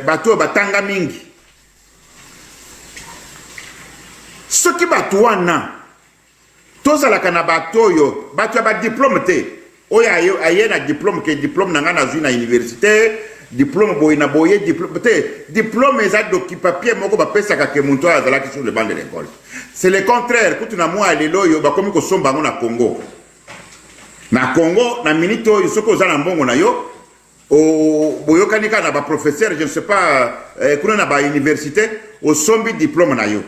bato batanga mingi soki bato wana tozalaka na bato oyo bato ya badiplome te oyo aye na diplôme ke diplôme na nga nazwi na université diplôme boye na boye diplôme te diplôme eza papier moko bapesaka ke muntu oyo azalaki sur le banc de l'école. C'est le contraire kutu na mwa lelo oyo bakomi kosomba yango na Congo. Na Congo na minute oyo soki oza na mbongo na yo boyokani kaka na baprofesseur je ne sais pas kuna na bauniversité osombi diplôme na yo.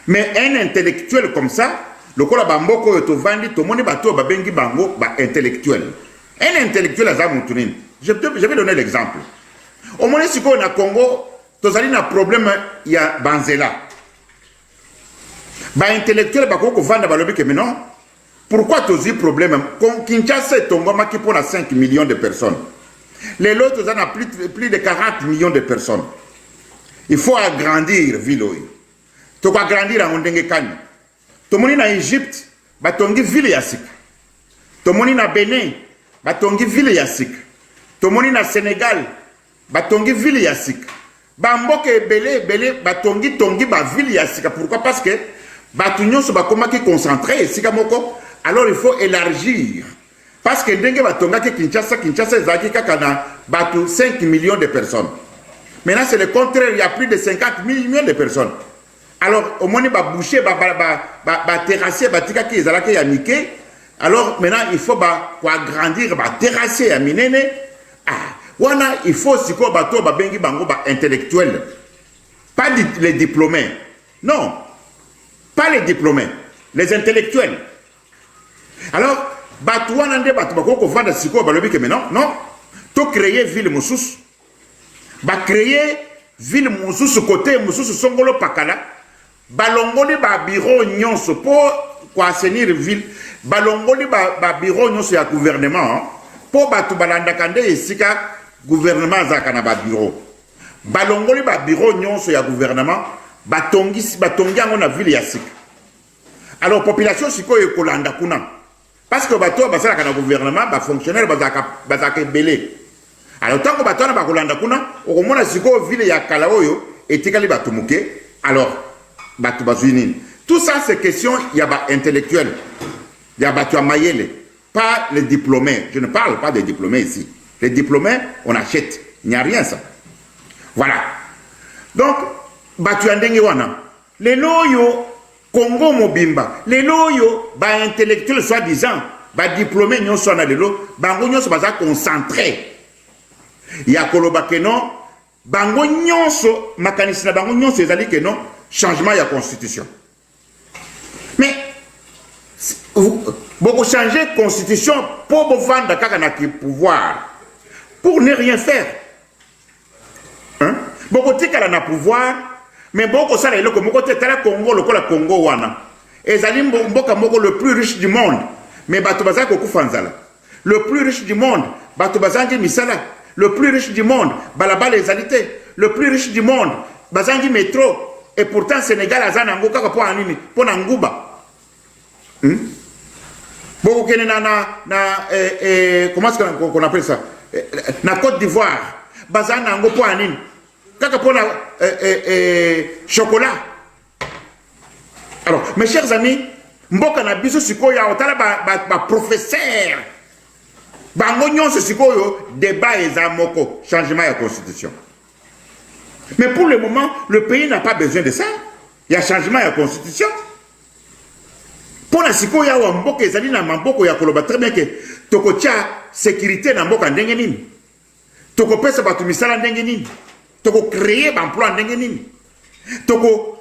Mais un intellectuel comme ça lokola bamboko oyo tovandi tomoni bato babengi bango intellectuel. Un intellectuel aza mutu nini? Je vais donner l'exemple. Au moins, si on a Congo, tu as un problème, il y a Banzela. Bah, intellectuel, bah, qu'on vend dans le mais non. Pourquoi tu as un problème? Kinshasa est tombé, qui pour 5 millions de personnes. Les autres, tu as plus de 40 millions de personnes. Il faut agrandir, ville. Tu dois agrandir en Ondengekani. Tu es en Égypte, bah, tu as une ville yassik. Tu es en Bénin, bah, tu as une ville yassik. Tomoni na Sénégal batongi ville ya sika bamboka ebele batongi ba ville ya sika. Pourquoi? Parce que batu nyonso bakomaki concentré sika moko, alors il faut élargir parce que ndenge batongaki Kinshasa ezalaki kaka na batu 5 millions de personnes. Maintenant c'est le contraire, il y a plus de 50 millions de personnes. Alors au moins boucher terrasser batikaki ezalaki ya mike. Alors maintenant il faut agrandir terrasser ya minene. Wana il faut aussi que bato babengi bango intellectuel, pas les diplômés, non, pas les diplômés, les intellectuels. Alors bato wana nde bato bako vanda siko balobi ke non, to créer ville mususu, créer ville mususu côté mususu songolo pakala, balongoli bureau nyonso pour assainir ville, balongoli bureau nyonso ya gouvernement. Po batu balandakande esika gouvernement zaka na bureau balongoli bureau nyonso ya gouvernement batongi yango na ville ya sika. Alors population sikoyo kolanda kuna parce que bato basalaka na gouvernement fonctionnaire bazaka belé. Alors tant que bato na bakolanda kuna okomona sikoyo ville ya kala oyo etikali batu muke, alors batu bazwini. Tout ça c'est question ya intellectuel ya batu mayele. Pas les diplômés. Je ne parle pas des diplômés ici. Les diplômés, on achète. Il n'y a rien ça. Voilà. Donc, batu andenge wana. Les loyo, Congo mobimba. Les loyo, intellectuels soi-disant, diplômés nyon soit na lelo, bango nyon soit concentré. Ya koloba ke non, bango nyon so, makanisi na bango nyon so ezali ke non, changement ya constitution. Mais, beaucoup changer la constitution pour vendre le pouvoir, pour ne rien faire. Hein? Beaucoup de gens ont pouvoir, mais beaucoup de gens ont le Congo, le Congo. Et c'est le plus riche du monde. Mais le plus riche du monde, le plus riche du monde, le plus riche du monde, métro. Et pourtant, Sénégal a un Ngouba. Beaucoup comment est-ce qu'on appelle ça? Na Côte d'Ivoire, bazan nango po anine. Kaka po na chocolat. Alors, mes chers amis, mboka na biso sikoya otala professeur. Bango nyonso sikoyo débat ezamoko, changement de la constitution. Mais pour le moment, le pays n'a pas besoin de ça. Il y a changement de la constitution. Pour la sikoya wa mboka ezali na mamboko ya koloba très bien que toko tia sécurité na mboka ndenge nini. Toko pesa batu misala ndenge nini. Toko créer emploi ndenge nini. Toko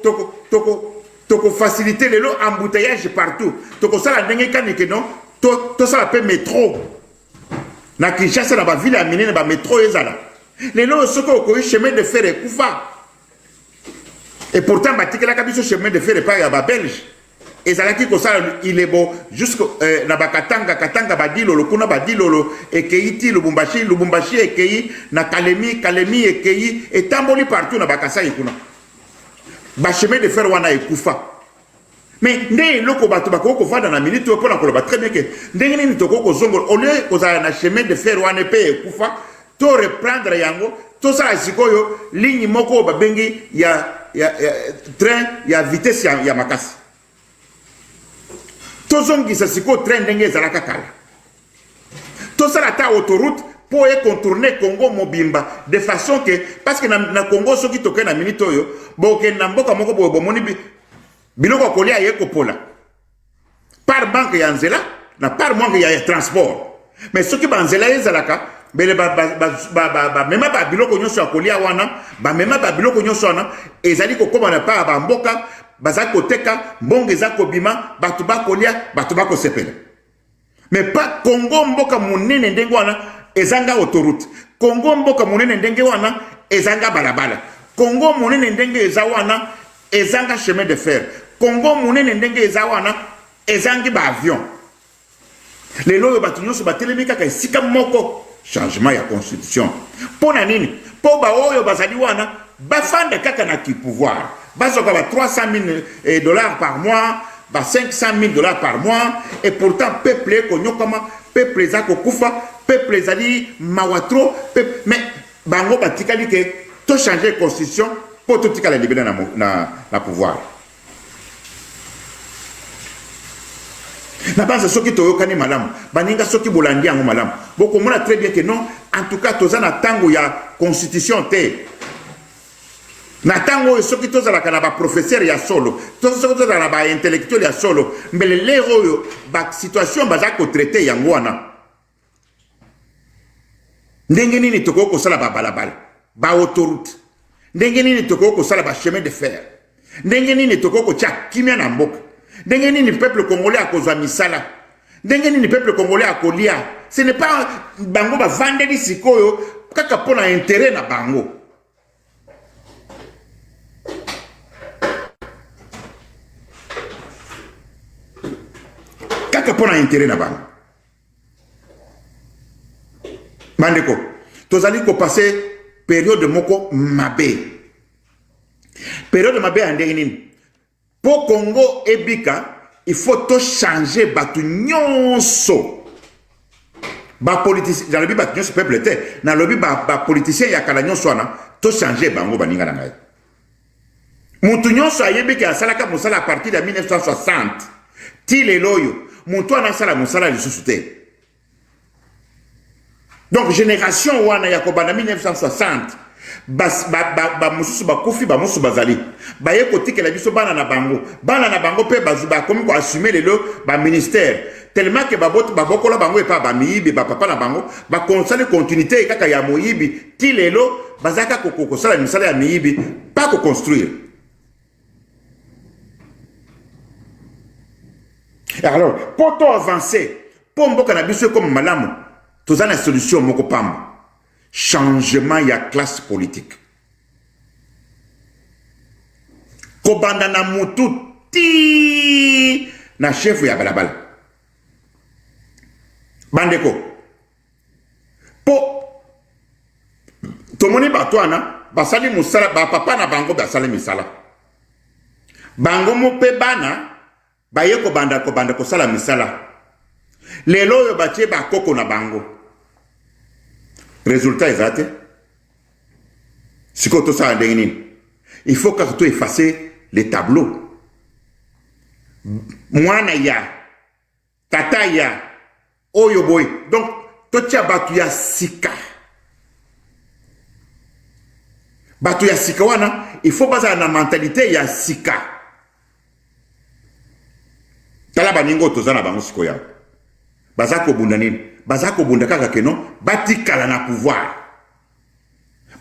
faciliter les lots embouteillage partout. Toko sala ndenge kanike non. To sala pe métro. Na Kinshasa na ba ville amine na ba métro ezala. Les lots soko ko chemin de fer et kufa. Et pourtant batikela kabiso chemin de fer et pas ya ba belge. Et ça il est beau jusqu'au Katanga badilolo kuna badilolo ekeiti Lubumbashi ekei na Kalemi ekei et tamboli partout na bakasa kuna ba chemin de fer wana ekufa. Mais ndé loko batu bakoko fanda na minute pour na koloba très bien que ndenge ni toko ko zongo au lieu ko za na chemin de fer wana pe ekufa to reprendre yango to sala sikoyo ligne moko babengi ya train ya vitesse ya makasi to zongisa siko train ndenge ezalaka kala to sala ta autoroute pour contourner Congo mobimba de façon que parce que na Congo soki toke na minute oyo boke na mboka moko bo bomoni biloko kolia yeko pola par banque ya nzela na par manque ya transport mais soki banzela ezalaka bele mema ba biloko nyonso ya kolia wana ba mema ba biloko nyonso wana ezali kokoma na pa ba mboka baza koteka mbongo eza kobima batu bakolia batu bakosepela mais pas Congo mboka munene ndenge wana ezanga autoroute Congo mboka munene ndenge wana ezanga balabala Congo munene ndenge eza wana ezanga chemin de fer Congo munene ndenge eza wana ezangi ba avion lelo yo batu nyonso batelemi kaka esika moko changement ya constitution pona nini po ba oyo bazali wana bafanda kaka na ki pouvoir bazoka ba 300 000 dollars par mois ba 500 000 dollars par mois et pourtant peuple konyokama peuple za kokufa peuple ezali mawatro mais bango batikali ke to changer constitution pour tout tikala libérer na pouvoir na base soki toyokani malamu baninga soki bolandi yango malamu bokomona très bien que non en tout cas toza na tango ya constitution te na tango soki tozalaka na baprofesseur ya solo tozala na baintellectuel ya solo mbele lero oyo basituation baza kotraite yango wana ndenge nini tokoki kosala babalabala baautoroute ndenge nini tokoki kosala bachemin de fer ndenge nini tokoki kotia kimia na mboka ndenge nini peuple congolais akozwa misala ndenge nini peuple congolais akolia ce n'est pas bango bavandeli sikoyo kaka mpona intérêt na bango kaka mpona intérêt na bango bandeko tozali kopase période moko mabe période mabe ya ndenge nini pour Congo ebika il faut to changer batu nyonso ba politicien dans le but batu nyonso peuple te na lobi ba politicien ya kala nyonso wana to changer bango baninga na ngai mutu nyonso ayebika asalaka musala à partir de 1960 ti leloyo mutu anasala musala lisusu te donc génération wana ya kobanda 1960 mususu bakufi bamusu bazali baye kotikela biso bana na bango pe bakomi koassume lelo baministère tellement que babokola bango epa bamiyibi bapapa na bango bakonsali continuité kaka ya moyibi ti lelo bazaka kosala misala ya miyibi pas koconstruire. Alors pour to avancer pour mboka na biso comme malamu toza na solution moko pamba changement ya classe politique kobanda na mutu ti na chef ya balabala bandeko po tomoni bato wana basali musala bapapa na bango basali misala bango mope bana baye kobanda kosala misala lelo oyo batie bakoko na bango résultat exact si quand ça a il faut que tu effaces les tableaux mwana ya tata ya oyo boy donc totia batu ya sika wana il faut baza na mentalité ya sika tala baningo tozana bango sikoya baza kobunda nini baza kobunda kaka keno batikala na pouvoir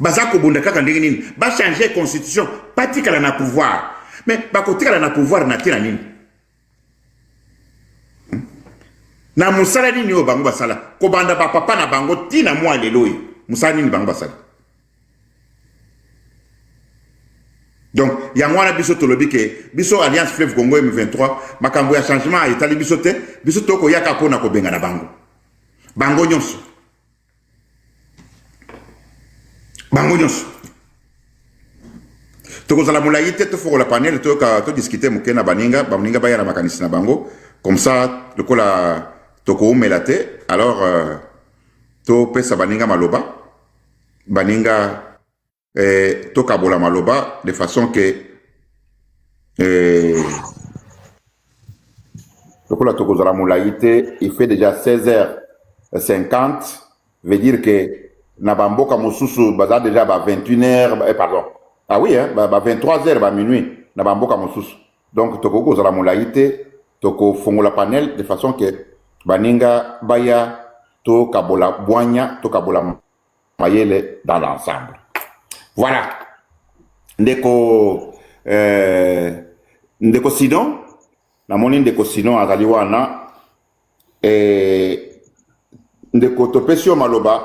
baza kobunda kaka ndenge nini ba changer constitution batikala na pouvoir mais bakotikala na pouvoir na tina nini na musala nini yo bango basala kobanda ba papa na bango tina mwa lelo yi musala nini bango basala donc yangwana biso tolobi ke biso alliance fleuve Congo M23 makambo ya changement a etali biso te biso toko yaka pona ko benga na bango nyonso toko zala mulai te to foko la panel to discuter mukena baninga baya na makanisi na bango comme ça lokola toko umela te alors to pesa baninga maloba baninga tokabola maloba de façon que lokola tokozala molai te, il fait déjà 16h50, veut dire que na bamboka mosusu baza déjà ba 21h, pardon, ah oui, hein, ba 23h ba minuit na bamboka mosusu. Donc tokozala molai te, tokofongola panel de façon que baninga baya tokabola bwanya, tokabola mayele dans l'ensemble. Voilà. Ndeko Sidon, namoni Ndeko Sidon azali wana, ndeko topesio maloba,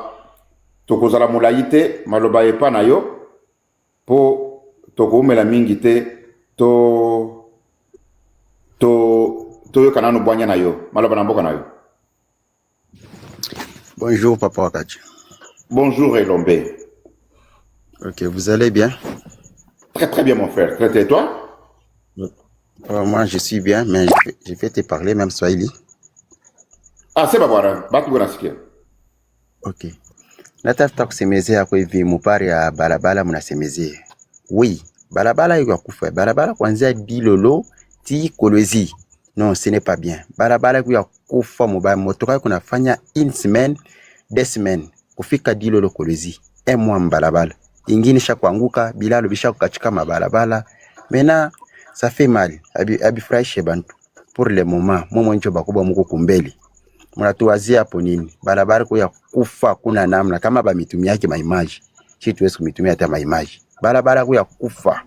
tokozala molai te, maloba epa na yo, po tokoumela mingi te, toyokana no bwanya na yo, maloba na mboka na yo. Bonjour Papa Wakachi. Bonjour Elombe. Ok, vous allez bien? Très très bien mon frère. Très toi? Moi je suis bien, mais je vais te parler même Swahili. Ah, c'est babara. Batu nasikia. Ok. Natafuta kusemezea kwa hivi mupari ya barabara mnasemezea. Oui, barabara iko kufa. Barabara kuanzia Dilolo ti Kolwezi. Non, ce n'est pas bien. Barabara iko kufa mubaya. Motoka kunafanya une semaine, 2 semaines kufika Dilolo Kolwezi. Mois barabara. Ingine shakuanguka bilalo bisha kukachika mabarabara. Mena ça fait mal. Abifurahishe bantu. Pour le moment, momo ncho bakubwa muko kumbeli. Mnatuwazia hapo nini? Barabara kwa kufa kuna namna kama ba mitumia yake maimaji. Sisi tuwezi kumitumia hata maimaji. Barabara kwa kufa.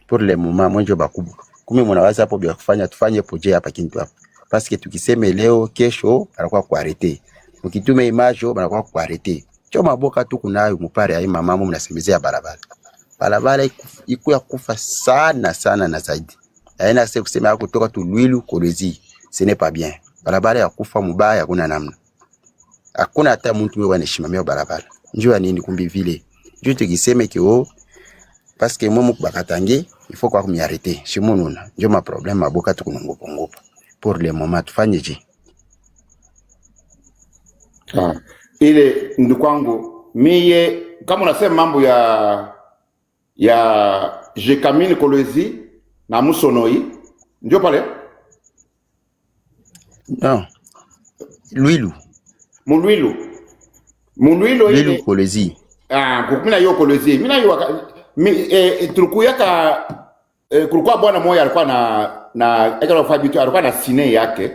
Pour le moment mwenjo bakubwa. Kumi mnawaza hapo bila kufanya tufanye projet hapa kintu hapa. Parce que tukiseme leo kesho anakuwa kuarete. Mkitume image anakuwa kuarete. Choma boka tu kunayo mupare ya mamamu mnasemezea barabara. Barabara ikuya kufa sana sana na zaidi. Haina sasa kusema yako kutoka tu Lwilu Kolwezi. Ce n'est pas bien. Barabara ya kufa mubaya hakuna namna. Hakuna hata mtu mwe wanashimamia barabara. Njoo nini kumbi vile. Njoo tukiseme kio parce que momo bakatange il faut quoi kumiarrêter. Shimununa. Njoo ma problème maboka tu kunongopa ngopa. Pour le moment tufanyeje? Ile ndukwangu miye kama unasema mambo ya Jekamine Kolwezi na Musonoi ndio pale. Non. Lwilu ile Kolwezi. Kukuna yo Kolwezi. Mina yo tulukuyaka kulikuwa bwana moya alikuwa na ekalo fabitu alikuwa na ciné yake.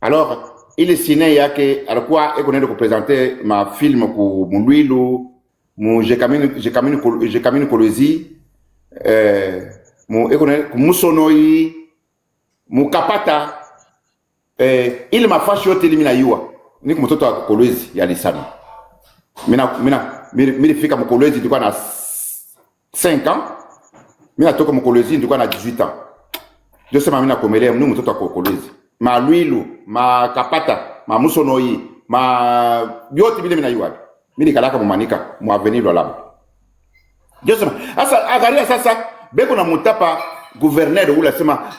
Alors ile ciné yake alikuwa nenda kupresenter ma film ku Mulwilu, mu Jekamine Kolwezi, mu ku Musonoi, mu Kapata. Ile mafashi yote ile mina yua niko mtoto wa Kolwezi ya Lisano. Mina fika Kolwezi tulikuwa na 5 ans. Mina toka Kolwezi tulikuwa na 18 ans. Ndio sema mina komelea mnu mtoto wa Kolwezi. Ma Lwilu, ma Kapata, ma Musonoi, ma yote vile mina yua. Mimi kalaka mumanika mu avenir labo. Ndio sema sasa angalia sasa beko na mutapa gouverneur ule sema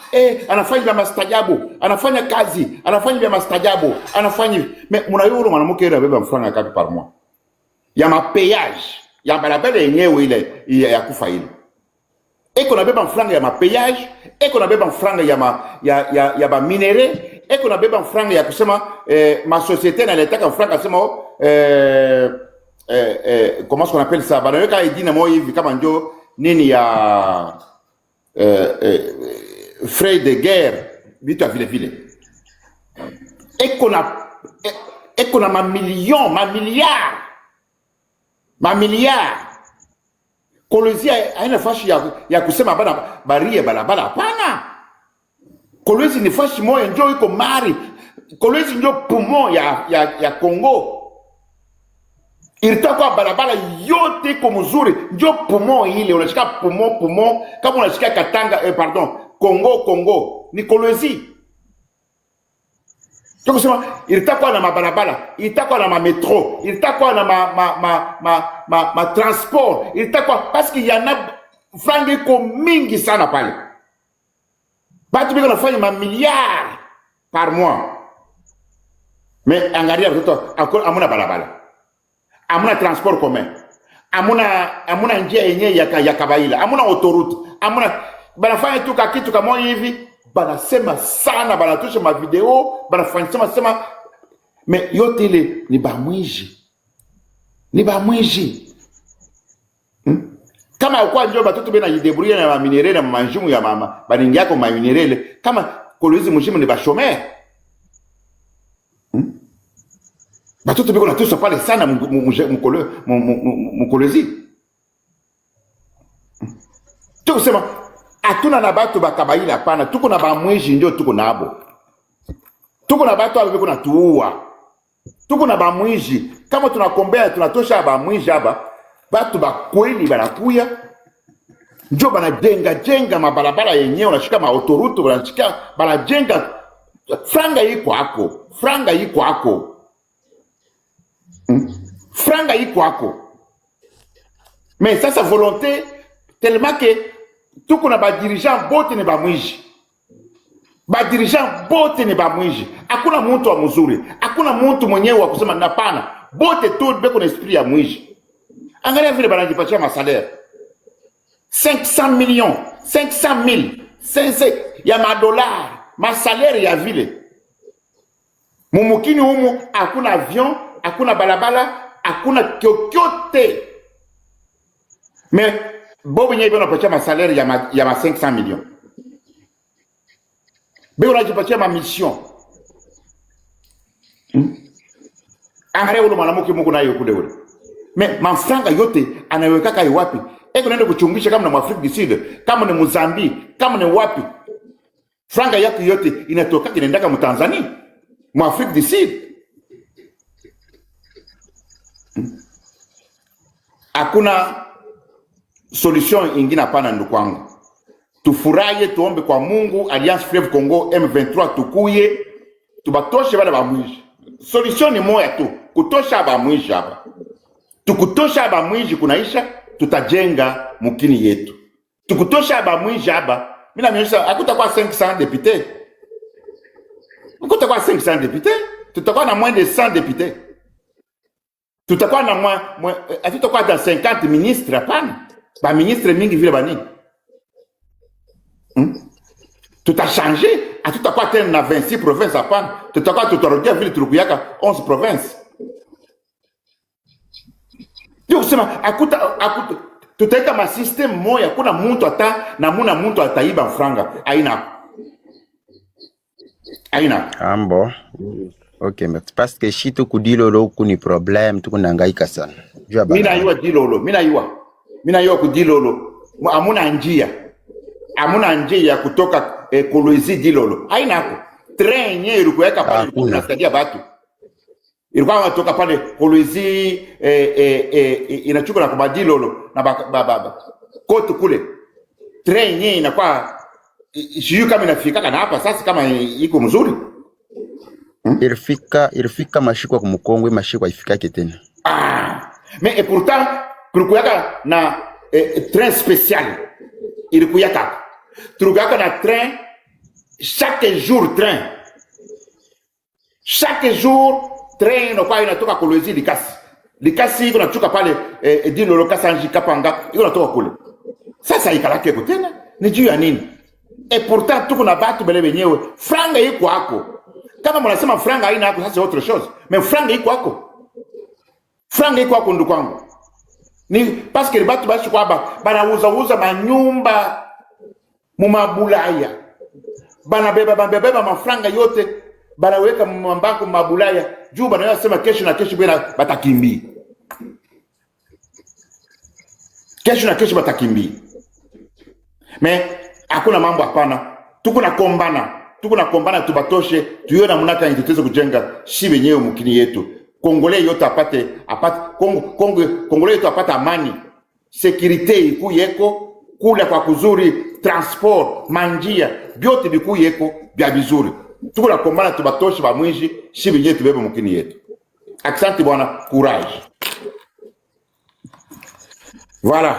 anafanya vya mastajabu, anafanya kazi, anafanya vya mastajabu, anafanya mnayuro mwanamke yule beba mfranga kapi par mois ya mapayage ya barabara yenyewe ile ya kufa ile. Eko na beba mfranga ya mapayage, eko na beba mfranga ya ba minere, eko na beba mfranga ya kusema ma société na letaka mfranga sema comment est-ce qu'on appelle ça? Banaweka idina moyo hivi kama njo nini ya frais de guerre vitu ya vile eko na ma milliard Kolwezi haina fashi ya kusema bana barie balabala hapana. Kolwezi ni fashi moja ndio iko mari. Kolwezi ndio poumon ya Congo. Ilitakuwa barabara yote iko mzuri, ndio poumon ile unashika poumon kama unashika Katanga Congo ni Kolwezi. Ndio kusema ilitakuwa na mabarabara, ilitakuwa na metro, ilitakuwa na ma transport, ilitakuwa parce qu'il y en a franga iko mingi sana pale. Batu biko nafanya ma milliards par mois. Mais angalia mtoto amuna barabara. amuna transport commun, amuna njia yenye ya kawaida, amuna autoroute, amuna banafanya tu kitu kama hivi, banasema sana, banatosha ma video, banafanya sema mais yote ile ni bamwiji. Ni bamwiji. Kama ukwa njoo batoto bena yidebrouiller na minerale na manjumu ya mama, baningia ko ma minerale, kama Kolwezi mushimu ni bashomere. Batoto biko natosha pale sana Mkolwezi. Tuko sema atuna na batu bakabaila hapana, tuko na bamwiji ndio tuko nabo. Tuko na batu abo biko natuua. Tuko na bamwiji, kama tunakombea tunatosha bamwiji hapa, batu bakweli banakuya, njo banajenga mabarabara yenyewe, unashika maautoruto, banajenga, franga iko hako, franga iko hako. Franga iko hako. Mais sasa volonté, tellement que tuko na badirigeant bote ni bamwiji. Badirigeant bote ni bamwiji. Hakuna mtu wa mzuri, hakuna mtu mwenyewe wa kusema napana. Bote tu beko na esprit ya mwiji. Angalia vile banajipatia masalaire. 500 millions, 500 000, ya madolari, masalaire ya vile. Mumukini humu, hakuna avion, hakuna balabala, hakuna kyokyote. Mais, bobo nye ibe napatia masalaire ya ma 500 millions. Beko najipatia ma mission. Angalia ule mwanamuke Mungu nayo kule ule. Mais mafranga yote anawekaka wapi? Eko nenda kuchungisha kama na Mwafrika du Sud, kama ni Mozambique, kama ni wapi? Franga yako yote inatoka inaendaka mu Tanzania, Mwafrika du Sud. Hakuna solution ingine hapana ndugu wangu. Tufurahi, tuombe kwa Mungu, Alliance Fleuve Congo M23 tukuye, tubatoshe wale bamwiji. Solution ni moja tu, kutosha bamwiji hapa. Tukutosha bamwiji kunaisha, tutajenga mukini yetu. Tukutosha bamwiji hapa, mina mionyesha hakutakuwa 500 députés. Hakutakuwa 500 députés, tutakuwa na moins de 100 députés. Tutakuwa na hatutakuwa dans 50 ministres hapana. Ba ministre mingi vile bani. Tutachanger, hatutakuwa tena na 26 provinces hapana. Tutakuwa tutarudia vile tulikuyaka 11 provinces. Ndio kusema tutaika ma system moya, kuna muntu ata na muna muntu ataiba franga aina ambo. Okay, mais parce que si tu kudilolo kuni problème tu kunangaika sana. Mina yua dilolo, mina yua kudilolo. Amuna njia ya kutoka Kolwezi dilolo. Aina hapo. Train yenyewe ilikuweka pale kunasaidia watu. Ilikuwa wanatoka pale Kolwezi inachuka na kubadilolo na baba. Kote kule. Train yenyewe inakuwa shiyu kama inafika na hapa sasa kama iko mzuri. Ilifika mashiko kwa Mkongo, mashiko ifika tena. Mais et pourtant kulikuwa na train spécial. Ilikuwa tulikuwa na train chaque jour train. Chaque jour train inakuwa inatoka Kolwezi Likasi. Likasi iko nachuka pale Dilolo Kasanji Kapanga, iko natoka kule. Sasa ikalake tena ni juu ya nini? Et pourtant tuko na batu bele benyewe franga iko hako. Kama mnasema franga haina hako sasa autre chose. Mais franga iko hako. Franga iko hako ndugu wangu. Ni parce que batu bashi kwa banauza manyumba mu mabulaya. Banabeba mafranga yote banaweka mambako mabulaya juu banayosema kesho na kesho bwana batakimbia. Kesho na kesho batakimbia. Mais hakuna mambo hapana. Tuko na kombana tubatoshe tuione mnaka nitetezo kujenga shi wenyewe mkini yetu. Kongole yote apate Kongole yote apate amani. Sécurité ikuyeko kula kwa kuzuri, transport, manjia, byote bikuyeko bya bizuri. Tuko na kombana tubatoshe ba mwinji shi wenyewe tubebe mkini yetu. Asante bwana, courage. Voilà.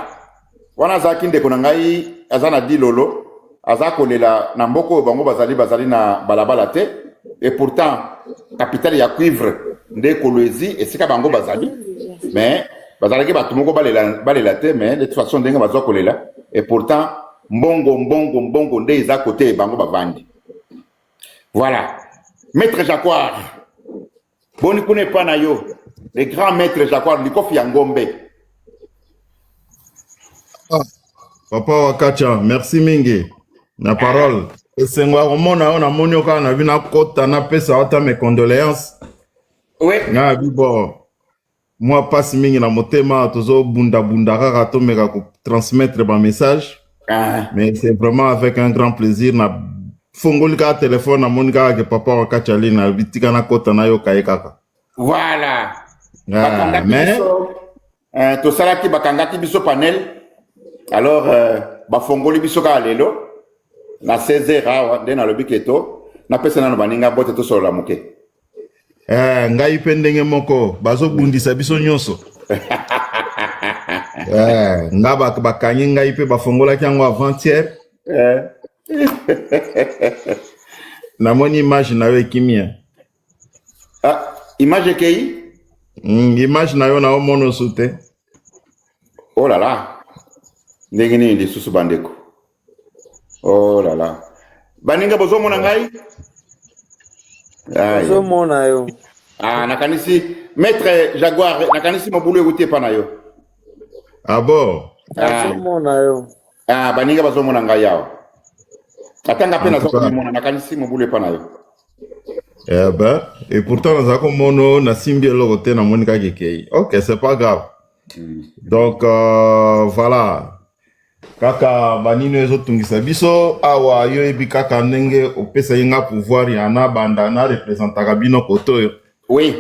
Wana zakinde kuna ngai azana dilolo azakolela na mboko bango bazali na balabala te et pourtant capitale ya cuivre nde Kolwezi esika bango bazali mais bazalaki bato moko balela te mais de toute façon ndenge bazwa kolela et pourtant mbongo nde eza côté bango bavandi. Voilà. Maître Jacquard boni kuna epa na yo le grand maître Jacquard Likofi ya Ngombe. Papa Wakacha, merci mingi na parole. Esengwa komona ona moni oka na vina kota na pesa ata mes condoléances. Oui. Na bibo moi passe mingi na motema tozo bunda kaka to meka ko transmettre ba message. Mais c'est vraiment avec un grand plaisir na fongoli ka téléphone na moni kaka ke Papa Wakacha lina bitika na kota na yo kaye kaka. Voilà. Mais to salaki bakangaki biso panel. Alors bafongoli biso ka lelo na 16h awa nde na lobi keto na pesa na baninga bote to solo la moke. Ngai pe ndenge moko bazobundisa biso nyonso. Nga bakanyi ngai pe bafongolaki yango avant-hier. Namoni image na yo ekimia. Image ekei? Image na yo na yo mono sute. Oh là là. Ndenge nini lisusu bandeko. Oh là là. Baninga bozo mona ngai? Bozo mona yo. Nakanisi Maître Jaguar nakanisi mobulu ekuti epa na yo. Ah bon? Bozo mona yo. Baninga bozo mona ngai yawo. Atanga pe nazo mona nakanisi mobulu epa na yo. Eh ben, et pourtant nazako mono na simbi eloko te na monika kekei. OK, c'est pas grave. Donc voilà. Kaka banino ezotungisa biso awa yo ebi kaka ndenge opesa yenga pouvoir ya na banda na représentaka bino koto yo. Oui.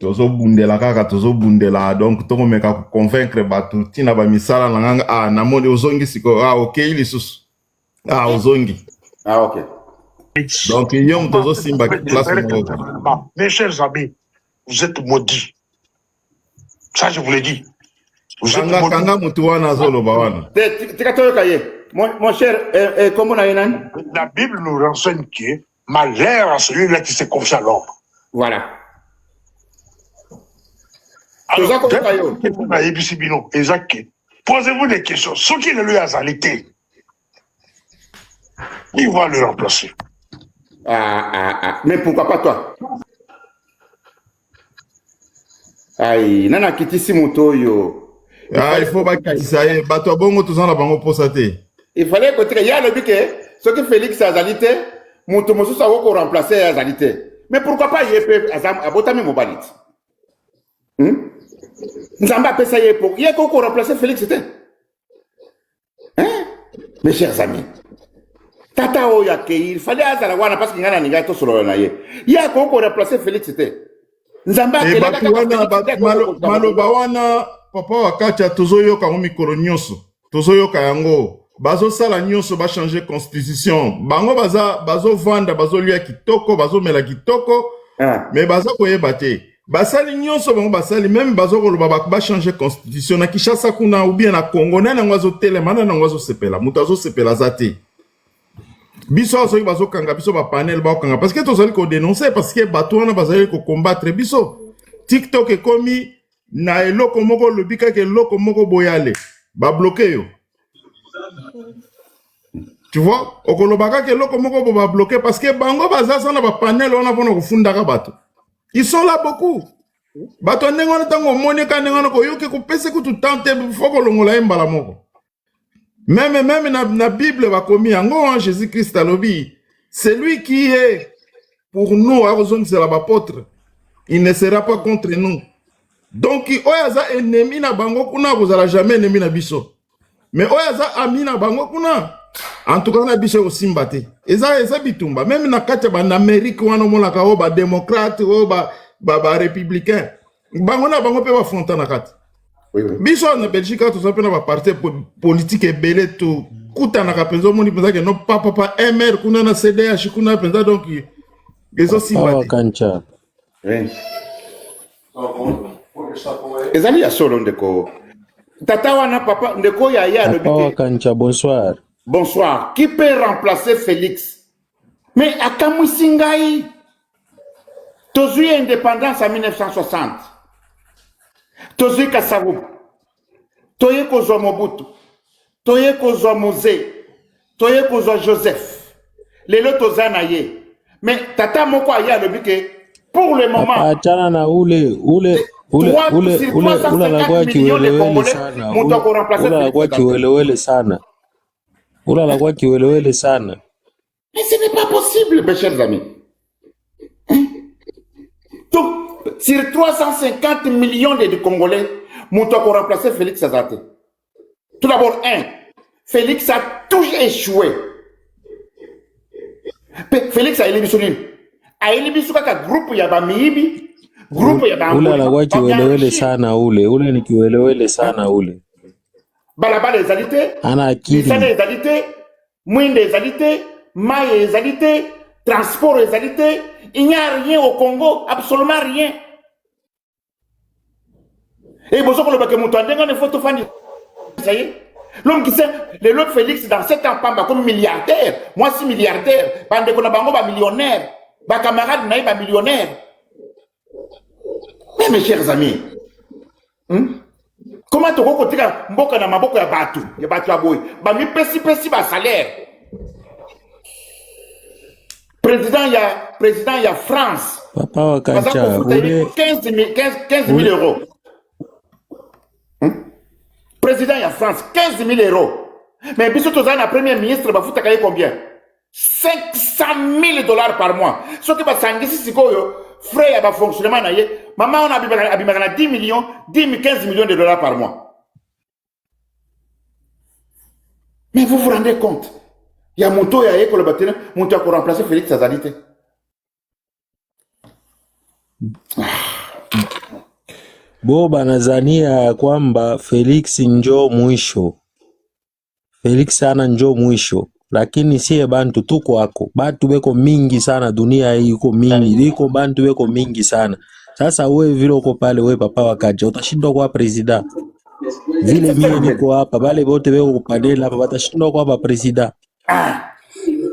Tozo bundela kaka tozo bundela donc toko meka ko convaincre batu tina ba misala na nganga na moni ozongi siko OK lisusu. Ozongi. OK. Donc yom tozo simba place mo. Mes chers amis, vous êtes maudits. Ça je vous l'ai dit. Mon cher, comment la Bible nous renseigne que malheur à celui-là qui s'est confié à l'homme. Voilà. Alors, posez-vous des questions. Ce qui ne lui a zalité, il va le remplacer. Mais pourquoi pas toi? Aïe, nana kitisi moto yo. Il faut pas qu'il s'aille. Bato bongo tous en bango posate. Il fallait que il y a le but que ce que Félix a zalité, moto mosu sa woko remplacer a zalité. Mais pourquoi pas yep abotami mobalit? Nzamba pesa yepo. Il y a qu'on remplacer Félix c'était. Hein? Mes chers amis. Tata oyake, il fallait azala wana parce qu'il y a un nigato solo na ye. Il y a qu'on remplacer Félix c'était. Nzamba maloba wana Papa Wakacha tozoyoka ngo mikolo nyonso tozoyoka yango bazosala nyonso ba changer constitution bango bazo vanda bazolia kitoko bazomela kitoko mais baza koyeba te basali nyonso bango basali même bazokoloba ba changer constitution na Kinshasa kuna ou bien na Congo na ngwazo telema na ngwazo sepela mutu azosepela zate biso soki bazokanga biso ba panel ba okanga parce que tozali ko dénoncer parce que bato wana bazali ko combattre biso TikTok ekomi na eloko moko lobika ke eloko moko boyale ba bloquer yo. Tu vois, okolobaka ke eloko moko bo ba bloquer parce que bango bazaza na ba panel wana pona kufundaka bato. Ils sont là beaucoup. Bato ndengo na tango moni ka ndengo na ko yoke ko pese ko tout tante foko longola embala moko. Même na Bible ba komi yango Jésus-Christ alobi, celui qui est pour nous à raison c'est l'apôtre, il ne sera pas contre nous. Donc oyaza ennemi na bango kuna kozala jamais ennemi na biso. Mais oyaza ami na bango kuna en tout cas na biso osimba te. Eza bitumba même na kati ba na Amérique wana molaka o ba démocrate o ba républicain. Bango na bango pe ba fronta na kati. Oui. Biso na Belgique to ça pe na ba parti politique ebele to kuta na kapenzo moni penza ke no papa MR kuna na CDH kuna penza donc ezo simba te. Oui. Ezali ya solo ndeko. Tata wana papa ndeko ya Papa Kancha, bonsoir. Bonsoir. Qui peut remplacer Félix? Mais akamwi singai. Tozui indépendance en 1960. Tozui Kasavu. Toye kozwa Mobutu. Toye kozwa Moze. Toye kozwa Joseph. Lelo tozana ye. Mais tata moko aya lobi ke pour le moment. Achana na ule la kwa kiwelewele sana. Ula la kwa kiwelewele sana. Ula la kwa kiwelewele sana. Mais ce n'est pas possible, mes chers amis. Donc, sur 350 millions de Congolais, nous avons remplacé Félix Azate. Tout d'abord, Félix a toujours échoué. Félix a éliminé. A éliminé groupe ya miibi, groupe ya ule la kwa kiwelewele sana ule ni kiwelewele sana ule. Balabala ezalité, ana akili. Lisana ezalité, Mwinde ezalité, Maye ezalité, transport ezalité. Il n'y a rien au Congo, absolument rien. Et vous savez que mon tandem ne faut faire ça y est. L'homme qui sait, l'autre Félix dans 7 ans pas comme milliardaire, moi aussi milliardaire, bande qu'on a bango ba millionnaire, ba camarade naï ba millionnaire. Mais mes chers amis, comment tu peux dire mboka na maboko ya batu ya boy, ba mi pesi ba salaire. Président il y a France. Papa Wakancha, 15 000 euros. Président il y a France, 15 000 euros. Mais puis surtout, la première ministre, va foutre combien? 500 000 $ par mois. Ce qui va s'engager, c'est que frais à fonctionnement, maman, on a 10 millions, 15 millions de dollars par mois. Mais vous vous rendez compte? Il y a Monto, il y a Eko le bâtiment, Monto a remplacé Félix Azalité. Boba nazania kwamba Felix njo mwisho. Felix ana njo mwisho. Lakini siye bantu tuko wako. Bantu beko mingi sana, dunia hii iko mingi. Iko bantu beko mingi sana. Sasa wewe vile uko pale, wewe Papa Wakacha, utashindwa kuwa president. Vile mimi niko hapa, bale bote beko kupanela hapa, batashindwa kuwa president.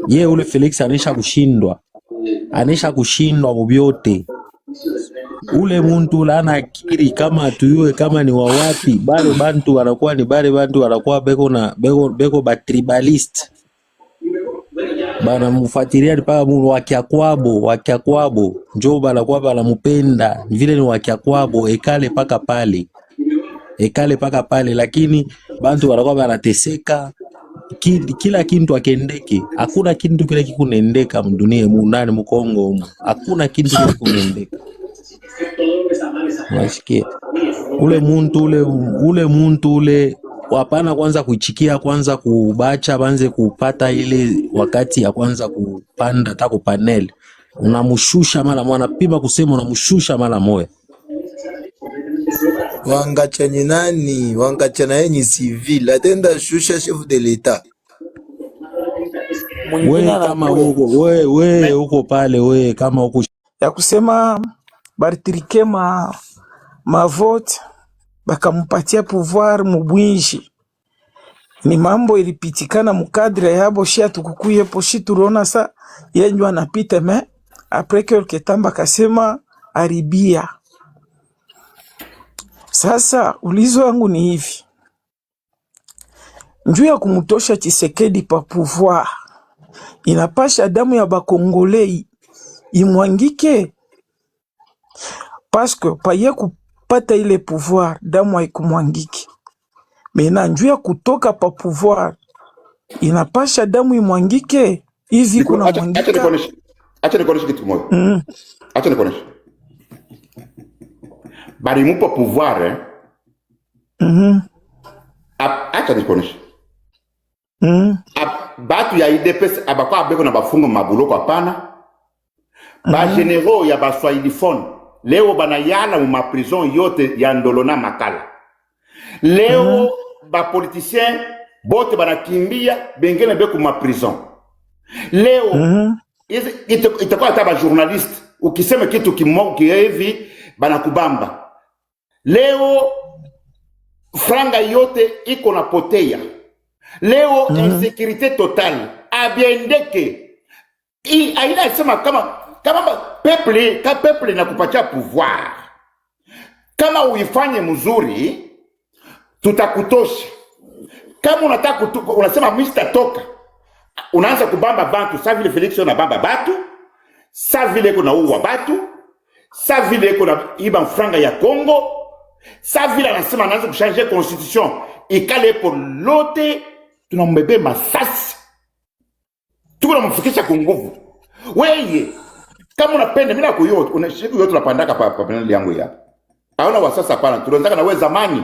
Ye ule Felix anisha kushindwa mubyote. Ule muntu lana akiri kama tuyue kama ni wawapi, bale bantu wanakuwa ni bale bantu wanakuwa beko ba tribalist. Bana mufatiria ni paka munu wakia kwabo, njo banakuwa bana mupenda, vile ni wakia kwabo, ekale paka pale, lakini bantu wanakuwa banateseka. Kila kintu akendeke, hakuna kintu kile kikunendeka mdunia munani mukongo, hakuna kintu kile kunendeka. Wasikia ule muntu ule wapana kwanza kuichikia, kwanza kubacha banze kupata ile wakati ya kwanza kupanda tako panel, unamushusha mara mwana pima kusema unamushusha mara moja. Wangacha ni nani? Wangacha na yeye ni civil, atenda shusha chef de l'etat. Wewe kama wewe uko pale, wewe kama uko ya kusema baritrike ma vote bakamupatia pouvoir mubwinji, ni mambo ilipitikana mukadre yabo shia tukukuye poshi turona sa yenjwa anapita me après quelque temps bakasema aribia. Sasa ulizo wangu ni hivi, njuu ya kumutosha Tshisekedi pa pouvoir, inapasha damu ya bakongolei imwangike, parce que paye kupata ile pouvoir damu haikumwangiki. Mena njuu ya kutoka pa pouvoir inapasha damu imwangike, hivi kuna mwangika. Acha nikoneshe kitu moja. Acha nikoneshe. Bari mupo pouvoir acha nikoneshe. Batu ya IDPS abakwa abeko na bafungo mabuloko hapana. Ba generaux ya ba Swahilifone leo banayala mu ma prison yote ya Ndolona Makala. Leo ba politiciens bote banakimbia bengene beko ma prison. Leo itakuwa hata ba journaliste ukisema kitu kimoja hivi banakubamba. Leo franga yote iko na potea. Leo insécurité totale. Abiendeke. Aina sema kama peuple inakupatia pouvoir, kama uifanye mzuri tutakutosha. Kama unataka unasema mimi sitatoka, unaanza kubamba bantu, sa vile Felix unabamba batu, sa vile kuna uwa batu, sa vile kuna iba franga ya Congo, sa vile anasema anaanza kuchanger constitution ikale po lote, tunambebe masasi, tunamfikisha kwa nguvu. Wewe kama unapenda mimi nakuyo unashika yote unapandaka pa paneli yangu hapa. Haona wasasa pana tunaanza na wewe zamani.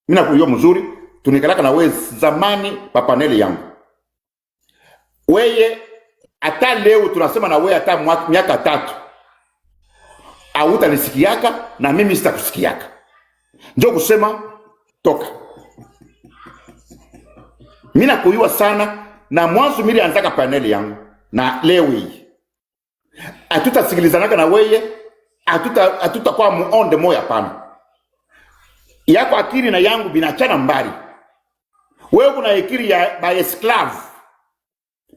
Mimi nakuyo mzuri, tunikalaka na wewe zamani pa paneli yangu. Wewe hata leo tunasema na wewe hata miaka 3. Hautanisikiaka na mimi sitakusikiaka. Ndio kusema toka. Mimi nakuyua sana na mwanzo mimi anzaka paneli yangu na leo hii. Hatutasikilizanaka na wewe, hatutakuwa muonde moya pana. Yako akili na yangu binachana mbali. Wewe kuna akili ya by esclave.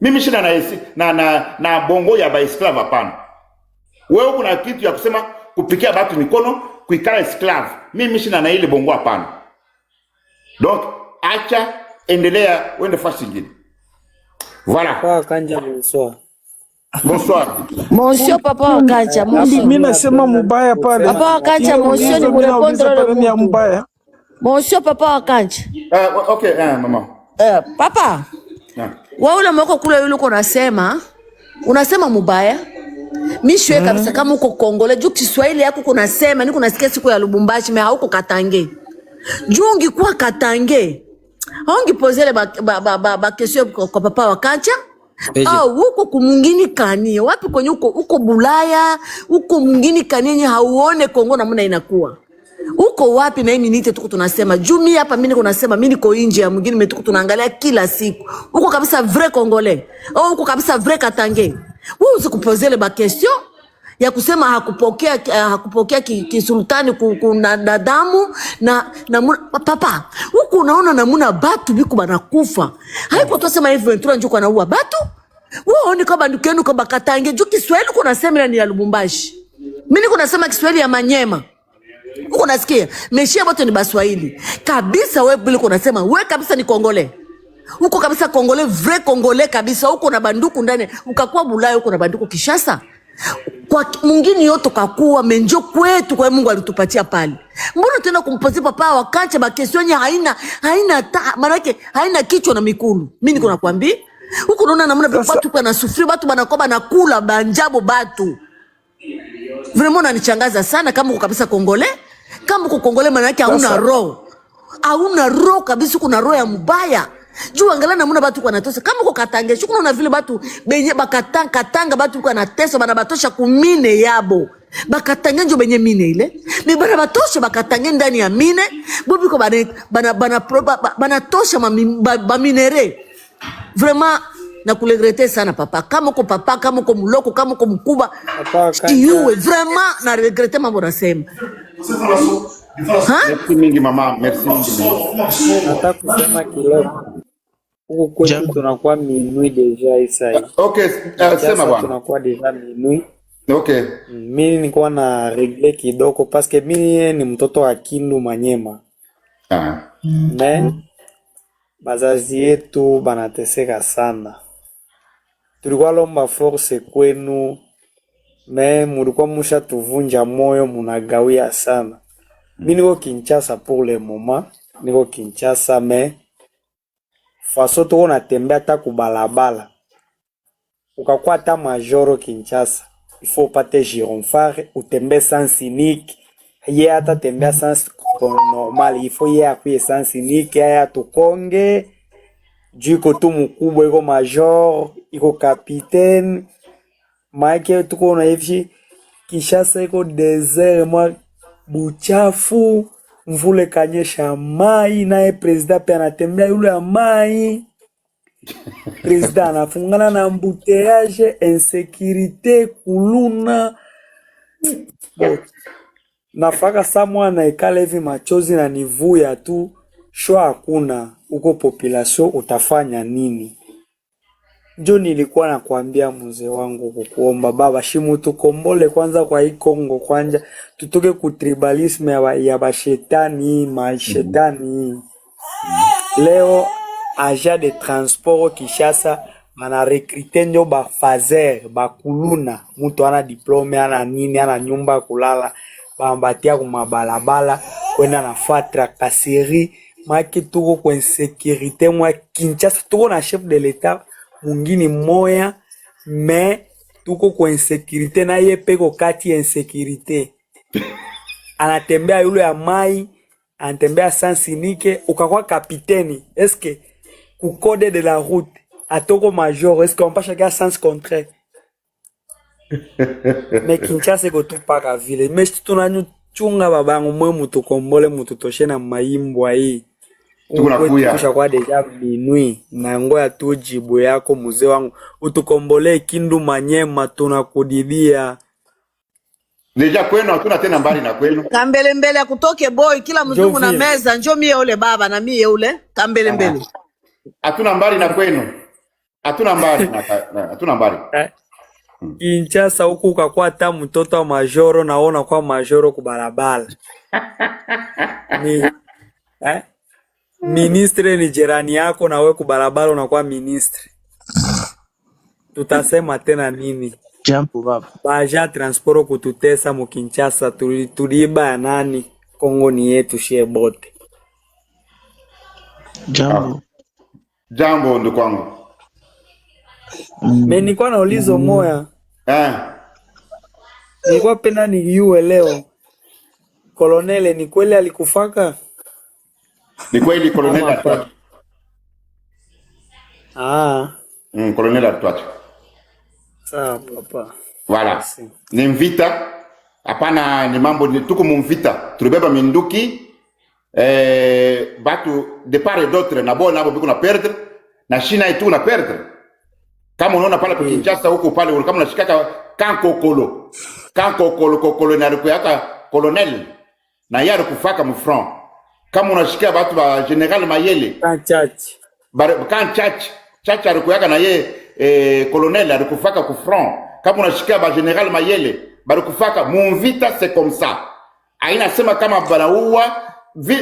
Mimi shina na bongo ya by esclave hapana. Wewe kuna kitu ya kusema kupikia batu mikono, kuikala esclave. Mimi shina na ile bongo hapana. Donc acha endelea wende fasi nyingine. Voilà. Papa Kanja, bonsoir. Bonsoir. Monsieur Papa Kanja, Mimi nasema mubaya pale. Papa Kanja, monsieur ni mrepondre ya mubaya. Monsieur Papa Kanja. Okay, maman. Papa. Wewe ule mwako kule yule unasema mubaya. Mimi shwe kabisa kama uko Kongole, juu Kiswahili yako kunasema, niko nasikia siku ya Lubumbashi mais hauko Katange. Juu ungekuwa Katange. Haungipozele ba question kwa Papa wa Kanja. Huko kumungini kanie, wapi kwenye uko Bulaya, uko mungini kanie hauone Kongo namna inakuwa. Uko wapi na mimi nite tuko tunasema. Juu mimi hapa mimi niko nasema mimi niko nje ya mungini metuko tunaangalia kila siku. Uko kabisa vrai Congolais. Uko kabisa vrai Katange. Wewe usikupozele ba question ya kusema hakupokea kisultani kuna dadamu na papa huko unaona namuna batu biko banakufa. Haiko tusema hivi Ventura njuko anaua batu. Wewe ni kama ndukenu kama Katange juu Kiswahili kuna sema ni ya Lubumbashi. Mimi niko nasema Kiswahili ya Manyema. Uko nasikia? Meshia bote ni Baswahili. Kabisa wewe bila unasema wewe kabisa ni Kongole. Uko kabisa Kongole, vrai Kongole kabisa. Uko na banduku ndani, ukakuwa Bulaya uko na banduku Kishasa. Kwa mwingine yote kakuwa menjo kwetu kwa Mungu alitupatia pale. Mbona tena kumpozi Papa wa Kanja ba question haina manake haina kichwa na mikulu. Mimi niko nakwambia huko unaona namna watu kwa nasufiri watu banakoba na kula banjabo batu. Vraiment nanichangaza sana kama uko kabisa Kongole. Kama uko Kongole maana yake hauna roho. Hauna roho kabisa, kuna roho ya mbaya. Juu angalia namuna batu kwa natosha. Kama uko Katange, shuku na vile batu benye bakatanga batu kwa natesa bana batosha kumine yabo. Bakatange njo benye mine ile. Ni bana batosha bakatange ndani ya mine. Bobi ko bana tosha ba minere. Vraiment na kulegrete sana papa. Kama uko papa, kama uko muloko, kama uko mkuba. Kiuwe vraiment na regrete mambo nasema. Merci mingi mama, merci mingi. Nataka kusema kiloko. Huko kwetu tunakuwa minuit deja isa. Okay, sema bwana. Tunakuwa deja minuit. Okay. Mimi nilikuwa na regle kidogo parce que mimi ni mtoto wa Kindu Manyema. Mais bazazi yetu banateseka sana. Tulikuwa lomba force kwenu, mais mulikuwa musha tuvunja moyo, munagawia sana. Mimi niko Kinshasa pour le moment, niko Kinshasa mais faso tuko natembea hata kubalabala. Ukakuwa hata majoro Kinshasa, il faut upate gironphare, utembe sans unique. Ye hata tembea sans normal, il faut ye akuye sans unique, ya tukonge. Juko tu mkubwa iko major, iko capitaine. Maike tuko na hivi Kinshasa iko desert mwa buchafu, mvule kanyesha mai, nae president pe anatembea yule ya mai. President anafungana na embouteillage, insécurité, kuluna. Nafaka samwa na ikale hivi machozi na nivuya tu, shwa hakuna, uko population utafanya nini? Njo nilikuwa nakwambia mzee wangu kukuomba baba shimu tukombole kwanza kwa hii Kongo kwanja tutoke kutribalisme ya bashetani mashetani. Leo agent de transport Kishasa mana recruter njo ba fazer ba kuluna mtu ana diplome ana nini ana nyumba kulala bambatia kumabalabala kwenda na fatra kaseri maki tuko kwa insécurité mwa Kinshasa tuko na chef de l'état mungini moya mais tuko kwa insécurité na ye peko kati ya insécurité anatembea yule ya mai anatembea sansinike ukakuwa kapiteni eske ku code de la route atoko major eske on pas chacun sens contraire mais Kinshasa ko tupaka vile mais tunanyu chunga babangu mwe mutu kombole mutu toshe na maimbo hii kusha kwa deja minui na ngoya tu jibu yako mzee wangu utukombole Kindu Manyema tunakudidia deja kwenu hatuna tena mbali na kwenu kambele mbele akutoke boy kila mzungu na meza njo mie ule baba na mie ule kambele mbele hatuna mbali na kwenu hatuna mbali Kinshasa huku ukakuwa hata mtoto wa majoro naona kwa majoro kubarabara ministre ni jirani yako na wewe kubarabara unakuwa ministre. Tutasema tena nini? Jambo baba. Baja transport kututesa mu Kinshasa tuliba ya nani? Kongo ni yetu shie bote. Jambo. Jambo ndo kwangu. Mimi nilikuwa na ulizo moya. Nilikuwa penda nijue leo. Kolonele ni kweli alikufaka? Ni kweli kolonele alituacha. Kolonele alituacha. Sawa papa. Voilà. Ni mvita. Hapana ni mambo ni tuko mvita. Tulibeba minduki batu de part et d'autre na bona hapo biko na perdre na China itu na perdre. Kama unaona pale kwa Kinshasa huko pale kama unashikaka kankokolo kokolo na rukuyaka colonel na yaro kufaka mu franc. Kama unashikia watu ba General Mayele chacha rukuyaka na ye colonel alikufaka ku franc. Kama unashikia ba General Mayele balikufaka mumvita c'est comme ça. Aina sema kama banaua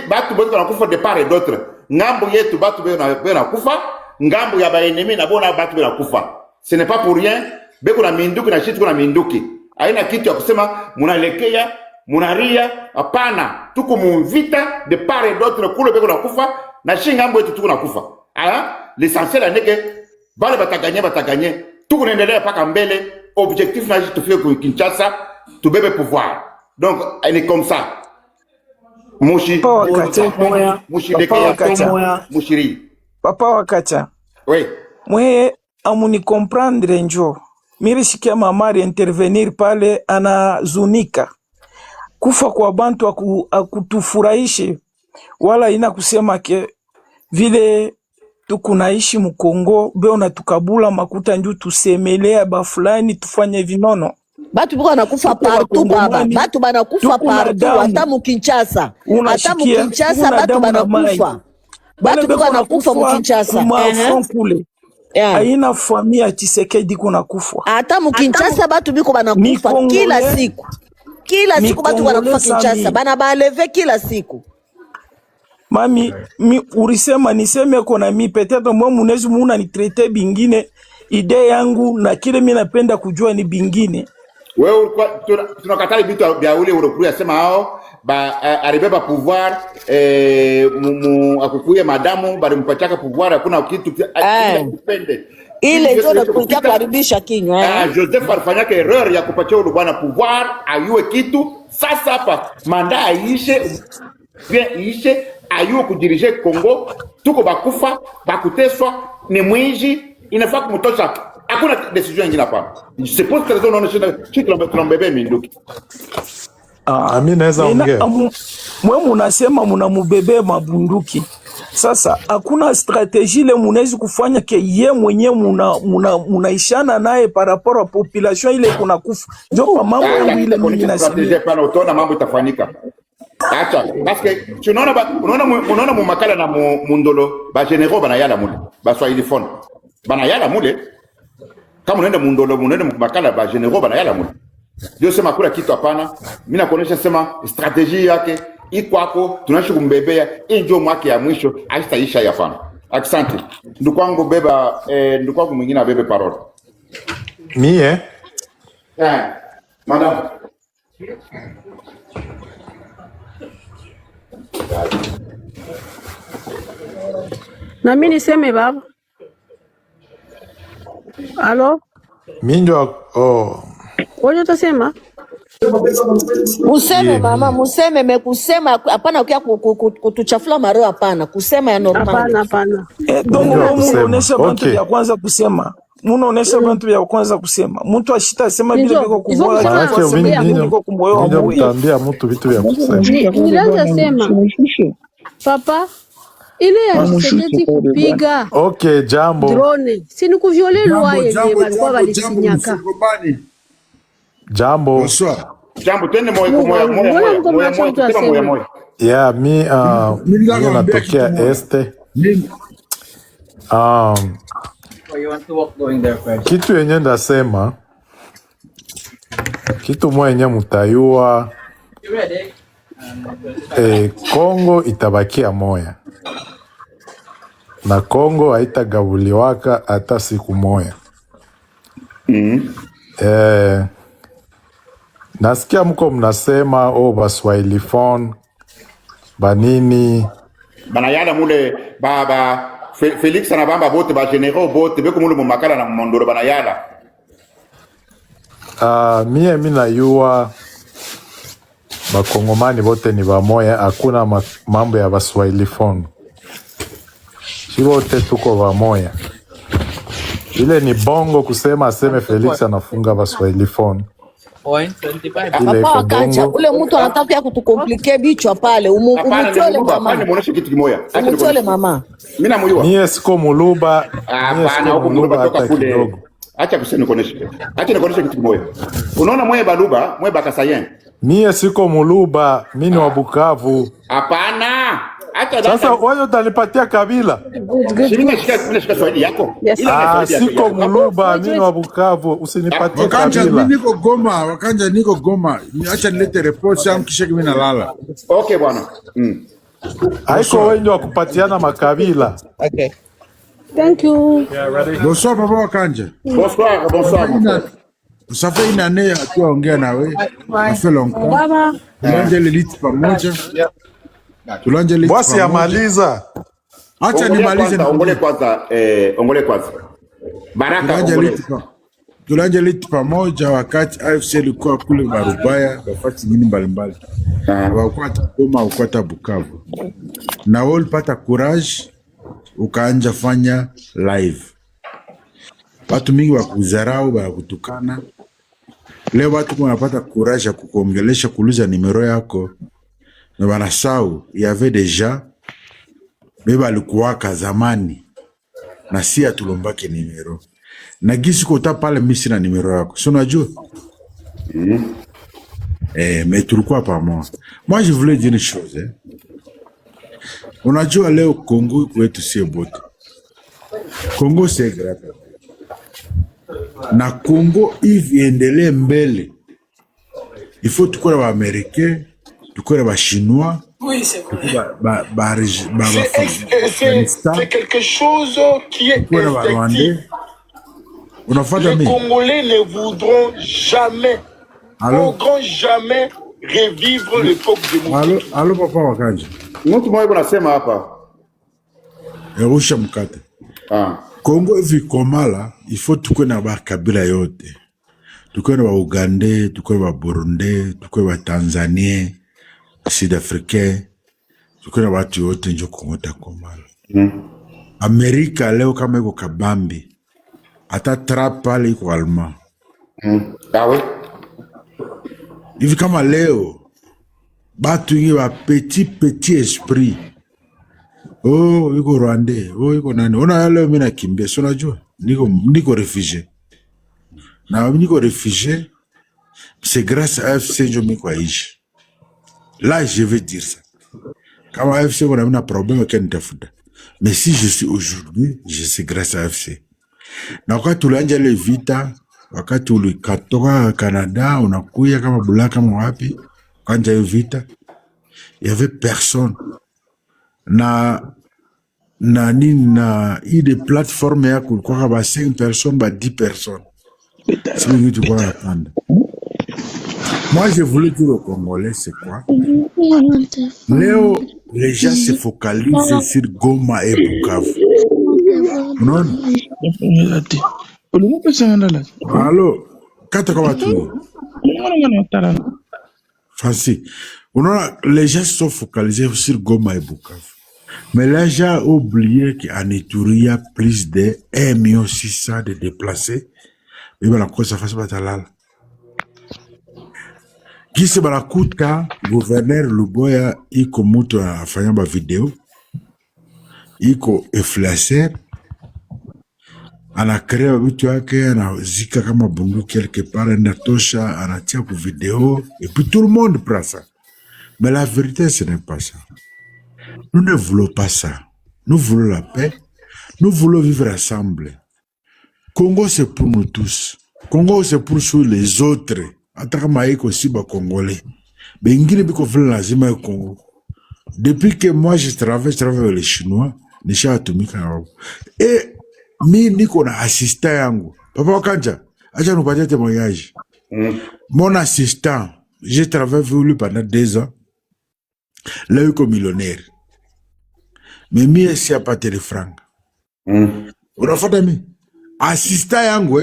batu bote wanakufa de part et d'autre. Ngambo yetu batu bena kufa, ngambo ya ba ennemi na bona batu bena kufa. Ce n'est pas pour rien, beko na minduki na shitu na minduki. Aina kitu ya kusema munalekea, munaria, hapana. Tuko mumvita de part et d'autre kule beko na kufa na shi ngambo yetu tuko na kufa. L'essentiel aneke bale bataganye. Tuko naendelea paka mbele, objectif na tufike ku Kinshasa, tubebe pouvoir. Donc, elle est comme ça. Papa Wakacha. Oui. Mwe amuni comprendre njo. Miri sikia mamari intervenir pale anazunika. Kufa kwa bantu akutufurahishe. Wala ina kusema ke vile tukunaishi mkongo beona tukabula makuta nju tusemelea ba fulani tufanye vinono. Batu biko nakufa partout baba. Batu banakufa partout hata mu Kinshasa. Hata mu Kinshasa batu banakufa. Batu biko nakufa mu Kinshasa. Kule. Aina familia Tshisekedi kuna kufa. Hata mu Kinshasa batu biko banakufa kila siku. Kila siku batu banakufa Kinshasa. Bana baleve kila siku. Mami, ulisema niseme kona mi peut-être moi munezi muna ni traiter bingine ide yangu na kile mimi napenda kujua ni bingine. Wewe tunakatali vitu vya ule urokuya sema hao ba alibeba pouvoir akukuye madamu bali mpachaka pouvoir hakuna kitu kupende. Ile ndio kuja kuharibisha kinywa. Joseph alifanyaka erreur ya kupatia ule bwana pouvoir ayue kitu sasa hapa manda aishe ayue kudirige Kongo tuko bakufa bakuteswa ni mwiji inafaa kumtosha hakuna decision nyingine hapa. C'est pour cette raison on est chez bébé minduki. Mimi naweza ongea. Mwe munasema munamubebe mabunduki. Sasa hakuna strategie ile munaweza kufanya ke ye mwenye munaishana naye par rapport à population ile kuna kufa. Ndio kwa mambo yangu ile mimi nasema. Pana utaona mambo itafanyika. Acha parce que unaona mu makala na mundolo ba généraux banayala mule ba swahili phone banayala mule Kama unaenda mundolo, unaenda makala ba general bana yala muna. Ndio sema kula kitu hapana. Mimi nakuonesha sema strategy yake iko hapo, tunaishi kumbebea. Hii ndio mwaka ya mwisho, haitaisha ya hapana. Asante. Ndugu wangu beba ndugu wangu mwingine abebe parole. Mie? Madam. Na mimi niseme baba. Alo? Minjo Wewe utasema? Museme mama, museme mekusema hapana ukia kutuchafula maro hapana. Kusema ya normal. Hapana. Donc munaonesha bantu ya kwanza kusema. Munaonesha bantu ya kwanza kusema. Mtu ashita sema bila biko kumoyo. Minjo mtambia mtu vitu vya kusema. Nilianza sema. Papa, ile ya Tshisekedi kupiga. Okay, jambo. Drone. Si ni kuviole loi yenyewe walikuwa walisinyaka. Jambo. Bonsoir. Jambo tende moyo. Yeah, mi natokea este. Kitu yenye ndasema, kitu mwenye mutayua, Kongo itabakia moya. Na Kongo haitagabuliwaka hata siku moya. Nasikia mko mnasema baswahili phone banini banayala mule baba Felix na bamba bote ba general bote beko mule mumakala na mondoro banayala. Mie mina yua bakongomani bote ni bamoya, hakuna mambo ya baswahili phone. Shibote tuko bamoya. Ile ni bongo kusema aseme Felix anafunga baswahili phone. Papa wakanja, ule mtu anataka kutukomplike bichwa pale. Umutole mama. Muoneshe kitu kimoja. Umutole mama. Mimi namjua. Mie siko muluba. Hapana, huko muluba toka kule. Acha kusema kuonesha. Acha nikuoneshe kitu kimoja. Unaona mwe baluba, mwe bakasayen. Mie siko muluba, mimi ni wa Bukavu. Hapana. Sasa wewe utanipatia kabila? Nishika Swahili yako. Siko muluba, mimi wa Bukavu, usinipatie kabila. Mimi niko Goma, wakanja niko Goma. Acha nilete report yangu kisha mimi nalala. Okay bwana. Haiko wengi wa kupatiana makabila. Okay. Thank you. Bonsoir papa wakanja. Bonsoir. Ça fait une année à toi ongea nawe. Ça fait longtemps. Baba. Tulanje liliti pamoja. Bosi amaliza. Acha nimalize na ongole kwanza. Baraka tulanje liti pamoja wakati AFC ilikuwa kule Marubaya, nafasi nyingine mbalimbali. Wakwata Goma, wakwata Bukavu. Na wewe ulipata courage ukaanja fanya live. Watu mingi wakuzarau, wakutukana. Leo watu wanapata courage ya kukuongelesha, kuuliza nimero yako. Na wanasahau il y avait déjà beba alikuwaka zamani na si atulombake nimero na gisi kota pale misi na nimero yako si unajua mais tulikuwa pamoja. Moi je voulais dire une chose unajua leo Kongo kwetu si bote. Kongo c'est grave na Kongo hivi endelee mbele il faut tukue wa Américain, tukue wa Chinois. Oui, c'est vrai. C'est quelque chose qui est instinctif. Les Congolais ne voudront jamais, pourront jamais revivre l'époque de Mobutu. Allô, papa Wakanja. Mtu mmoja unasema hapa. Erusha mkate. Kongo hivi komala, il faut tukue na kabila yote. Tukue na Uganda, tukue na Burundi, tukue na Tanzania. Sud-Africain, tukuna watu wote njo kongota komala. Amerika leo kama iko kabambi, ata trap pale iko alma. Hivi kama leo, batu ingi wa petit esprit. Oh, iko Rwande, oh, iko nani. Ona leo mina kimbia, so najua, niko refugee. Na niko refugee, c'est grâce à AFC njo miko aishi. Là, je veux dire ça. Quand AFC, on a un problème avec un tafuta. Mais si je suis aujourd'hui, je suis grâce à AFC. Na wakati tulianja ile vita, wakati ulikatoka Canada unakuya kama Bulaya kama wapi, kanja hiyo vita, il y avait personne. Na nini na ile plateforme yako kulikuwa kama 5 personnes ba 10 personnes. C'est ce que tu vois attendre. Moi, je voulais dire aux Congolais, c'est quoi? Léo, les gens se focalisent sur Goma et Bukavu. Non? Allô? Quand tu Fancy. Les gens sont focalisés sur Goma et Bukavu. Mais les gens ont oublié qu'en Ituri, il y a plus de 1,6 million de déplacés. Mais la cause, ça fait pas qui se balakuta gouverneur Luboya iko mutu afanya ba video iko influencer anakrea vitu yake anazika kama bunduki quelque part anatosha anatia ku vidéo et puis tout le monde prend ça. Mais la vérité ce n'est pas ça. Nous ne voulons pas ça. Nous voulons la paix. Nous voulons vivre ensemble. Congo c'est pour nous tous. Congo c'est pour les autres. Aussi Congolais. Depuis que moi je travaille avec les Chinois, et niko na assistant yangu. Papa Wakanja, acha nupatie témoignage. Mon assistant, j'ai travaillé avec lui pendant 2 ans. Là, il est millionnaire. Mais moi, si a pas de francs. Unafuata mi? Assistant yangu,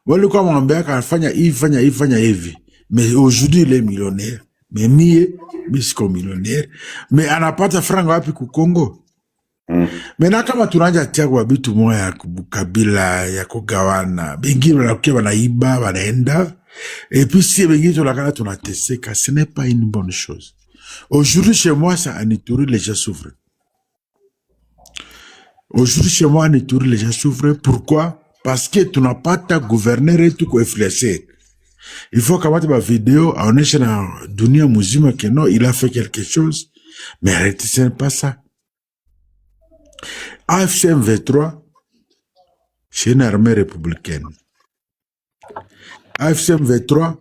walikuwa mwambia kafanya hivi. Mais aujourd'hui il est millionnaire. Mais mie siko millionnaire. Mais anapata franga wapi ku Congo? Mena kama tunanja tia kwa bitu moya ya kabila ya kugawana. Bengine wanakuwa wanaiba, wanaenda. Et puis si bengine tunakana tunateseka, ce n'est pas une bonne chose. Aujourd'hui chez moi ça en Ituri les gens souffrent. Aujourd'hui chez moi en Ituri les gens souffrent. Pourquoi? Parce que tu n'as pas ta gouverneur et tout influencé. Il faut qu'avant ma vidéo, on est dans Dunia Muzima que non, il a fait quelque chose. Mais arrêtez, ce n'est pas ça. AFC M23, c'est une armée républicaine. AFC M23,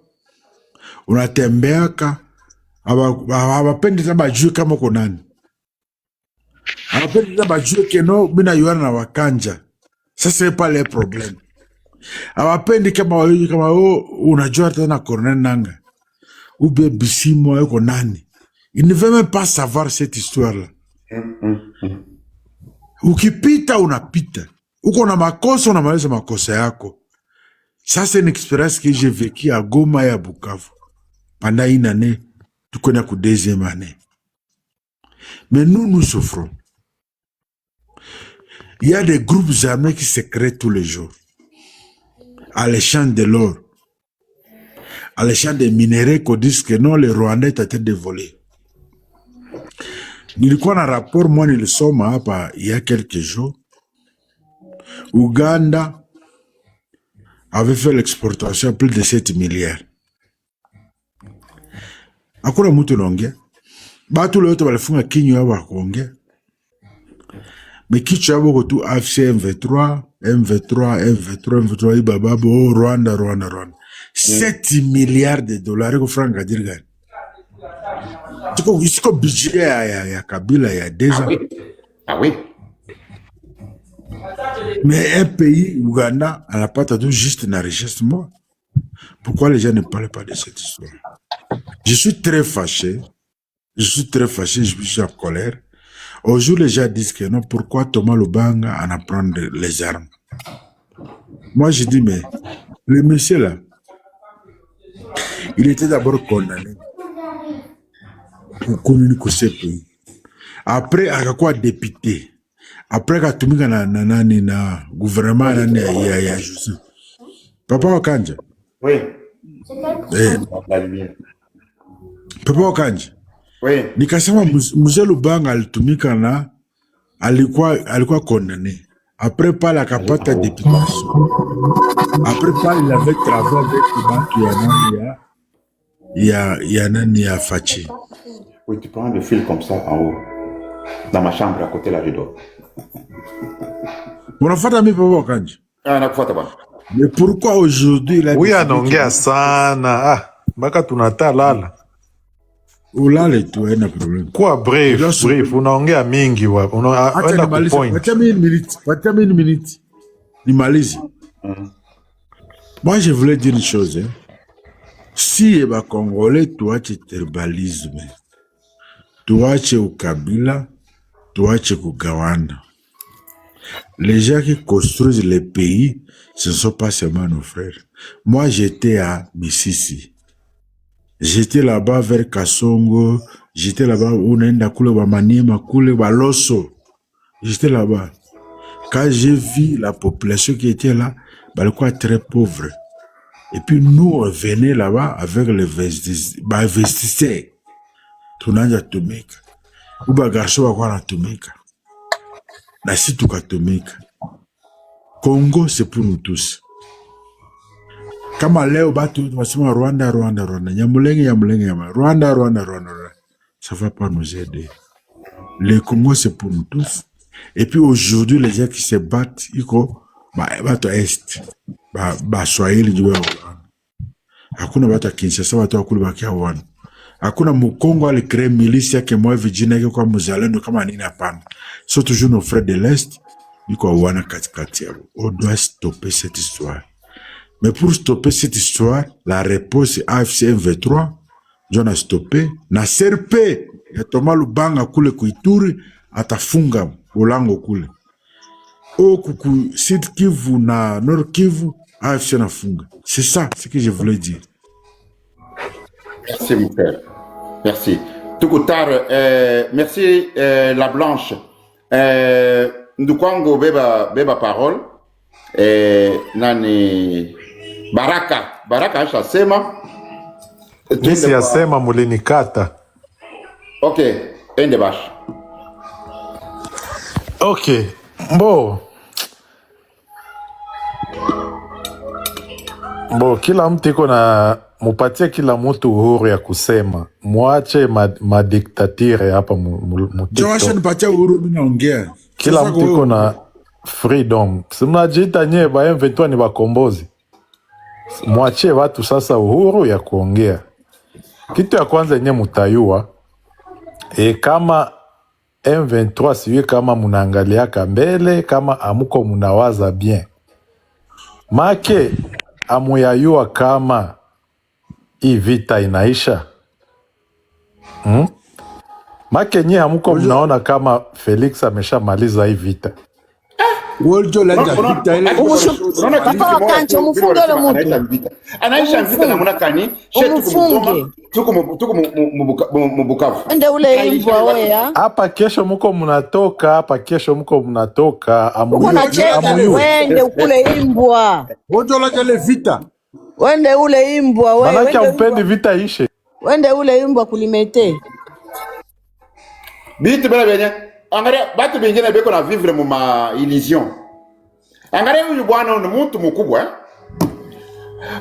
on a tembeaka, abapendeza bajue kama konani. Abapendeza bajue que non, bina yuana na wakanja. Ça, c'est pas les problèmes. Awapendi kama unajua tena Corneille Nangaa. Ou bien Bissimo yuko nani. Il ne veut même pas savoir cette histoire-là. Ukipita unapita. Uko na makosa unamaliza makosa yako. Ça, c'est une expérience que j'ai vécue à Goma et à Bukavu. Pendant 1 année, tu connais que 2e année. Mais nous souffrons. Il y a des groupes armés qui se créent tous les jours. À l'échange de l'or. À l'échange des minéraux qu'on dit que non, les Rwandais étaient de voler. Nilikuwa na rapport, moi, nilisoma hapa il y a quelques jours. Ouganda avait fait l'exportation à plus de 7 milliards. Akuna mutu nongea. Batu lote walifunga kinywa hapa kuongea. Mais qui tu as beaucoup tout AFC M23, Ibababo, Rwanda. 7 milliards de dollars au franc à dire. C'est comme budget à Kabila il y a 2 ans. Ah oui. Mais un pays, Ouganda, n'a pas tout juste un enrichissement. Pourquoi les gens ne parlent pas de cette histoire? Je suis très fâché, je suis en colère. Aujourd'hui, les gens disent que non, pourquoi Thomas Lubanga en apprend les armes? Moi, je dis, mais le monsieur là, il était d'abord condamné pour communiquer ce pays. Après, il a quoi député? Après, il a tout mis dans gouvernement, il a juste. Papa Wakanja? Oui. Papa Wakanja? Oui. Nikasema mzee Lubanga alitumika na alikuwa condamné. Après pale akapata députation. Après pale il avait travaillé avec ya Fachi. Oui, tu prends le fil comme ça en haut. Dans ma chambre à côté là, je dors. Unafuata mimi Papa Wakanja? Mais pourquoi aujourd'hui il a Oui, anaongea sana. Baka tunata lala. Ulale tu haina problem. Kwa brief, unaongea mingi wapo. Unaenda ku point. Patia une minute. Nimalize. Moi je voulais dire une chose. Hein. Si eba Congolais tuache tribalisme. Tuache ukabila, tuache kugawana. Les gens qui construisent les pays, ce ne sont pas seulement nos frères. Moi, j'étais à Misisi. J'étais là-bas vers Kasongo. J'étais là-bas où Nenda Kule Maniema Kule Baloso. J'étais là-bas. Quand j'ai vu la population qui était là, bah, quoi très pauvre. Et puis nous, on venait là-bas avec les investisseurs. Tunanja Tomeka. Ou bah garçon va voir Tomeka. Na si tukatomeka. Congo, c'est pour nous tous. Kama leo batu wasema Rwanda. Nyamulenge. Rwanda. Ça va pas nous aider. Le Congo, c'est pour nous tous. Et puis aujourd'hui, les gens qui se battent, ils battent à Est. Swahili, du Hakuna bata Kinshasa, batu wakuli bakia wana. Hakuna Mukongo alicrée milice yake mwa vijina yake kwa muzalendo kama nini hapana. So toujours nos frères de l'Est, ils wana katikati yao. On doit stopper cette histoire. Mais pour stopper cette histoire, la réponse est AFC M23, John a stoppé. Na CRP, ya Toma Lubanga kule kuituri, atafunga ulango kule. O kuku Sud Kivu na Nord Kivu, AFC nafunga. C'est ça, ce que je voulais dire. Merci, mon frère. Merci. Tout tard, merci, La Blanche. Ndukwango beba parole. Nani Baraka asha sema. Nisi ya sema mulinikata. Ok, ende bash. Ok, Bo, kila mtu iko na mupatie kila mtu uhuru ya kusema. Mwache madiktatire hapa mu Joasha nipatia uhuru mimi naongea. Kila mtu iko na freedom. Simnajiita nyewe ba M23 ni bakombozi. Mwachie watu sasa uhuru ya kuongea. Kitu ya kwanza nye mutayua kama M23 siwe kama munaangaliaka mbele, kama amuko munawaza bien. Make amuyayua kama hii vita inaisha. Make nye amuko munaona kama Felix ameshamaliza hii vita. Woljo lanja vita ile. Papa wakancho mufunge ule mtu. Anaisha vita na munakani, tuko Bukavu. Ende ule imbwa weya. Hapa kesho muko mnatoka, amuyu. Wende ukule imbwa. Woljo lanja le vita. Wende ule imbwa wewe. Manake upendi vita ishe. Wende ule imbwa kulimete. Bitu bela benye. Angalia batu bengine beko na vivre mu ma illusion. Angalia huyu bwana ni mtu mkubwa.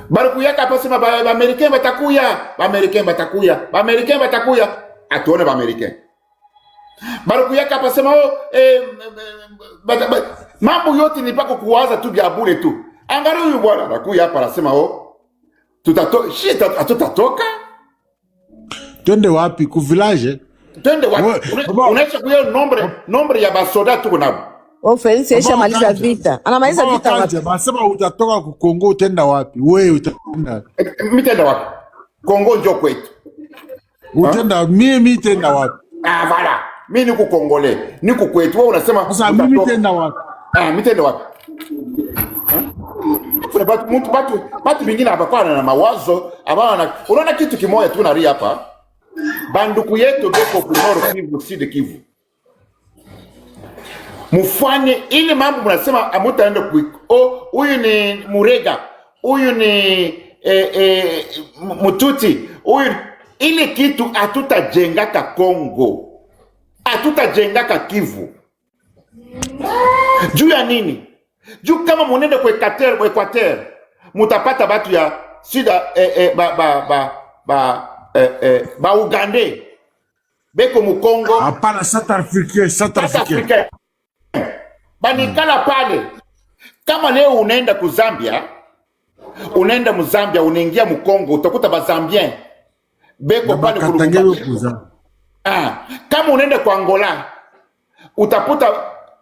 Barukuyaka hapa sema ba Americain batakuya. Atuone ba Americain. Barukuyaka hapa sema mambo yote ni pako kuwaza tu vya bure tu. Angalia huyu bwana anakuya hapa anasema tutatoka. Twende wapi ku village? Twende wapi? Unaisha kuyo nombre ya basoda tuko nabo. Felix yesha maliza vita. Anamaliza vita wapi? Basema utatoka ku Kongo utenda wapi? Wewe utenda. Mitenda wapi? Kongo njo kwetu. Utenda mimi tenda wapi? Voilà. Mimi ni ku Kongole. Ni ku kwetu. Wewe unasema sasa mimi tenda wapi? Mitenda wapi? Kuna batu bingine hapa kwa na mawazo, abana unaona kitu kimoja tu nari hapa. Banduku yetu beko ku Nord Kivu, Sud Kivu. Mufanye ile mambo mnasema amutaenda huyu ni Murega, huyu ni Mututi, huyu ile kitu atutajengaka Kongo. Atutajengaka Kivu. Juu ya nini? Juu kama munende kwa Equateur, mutapata batu ya Sida ba Ugande. Beko mu Kongo. Hapana Centrafricain. Banikala pale. Kama leo unaenda ku Zambia, unaenda mu Zambia, unaingia mu Kongo, utakuta ba Zambien beko pale Lubumbashi. Kama unaenda kwa Angola, utakuta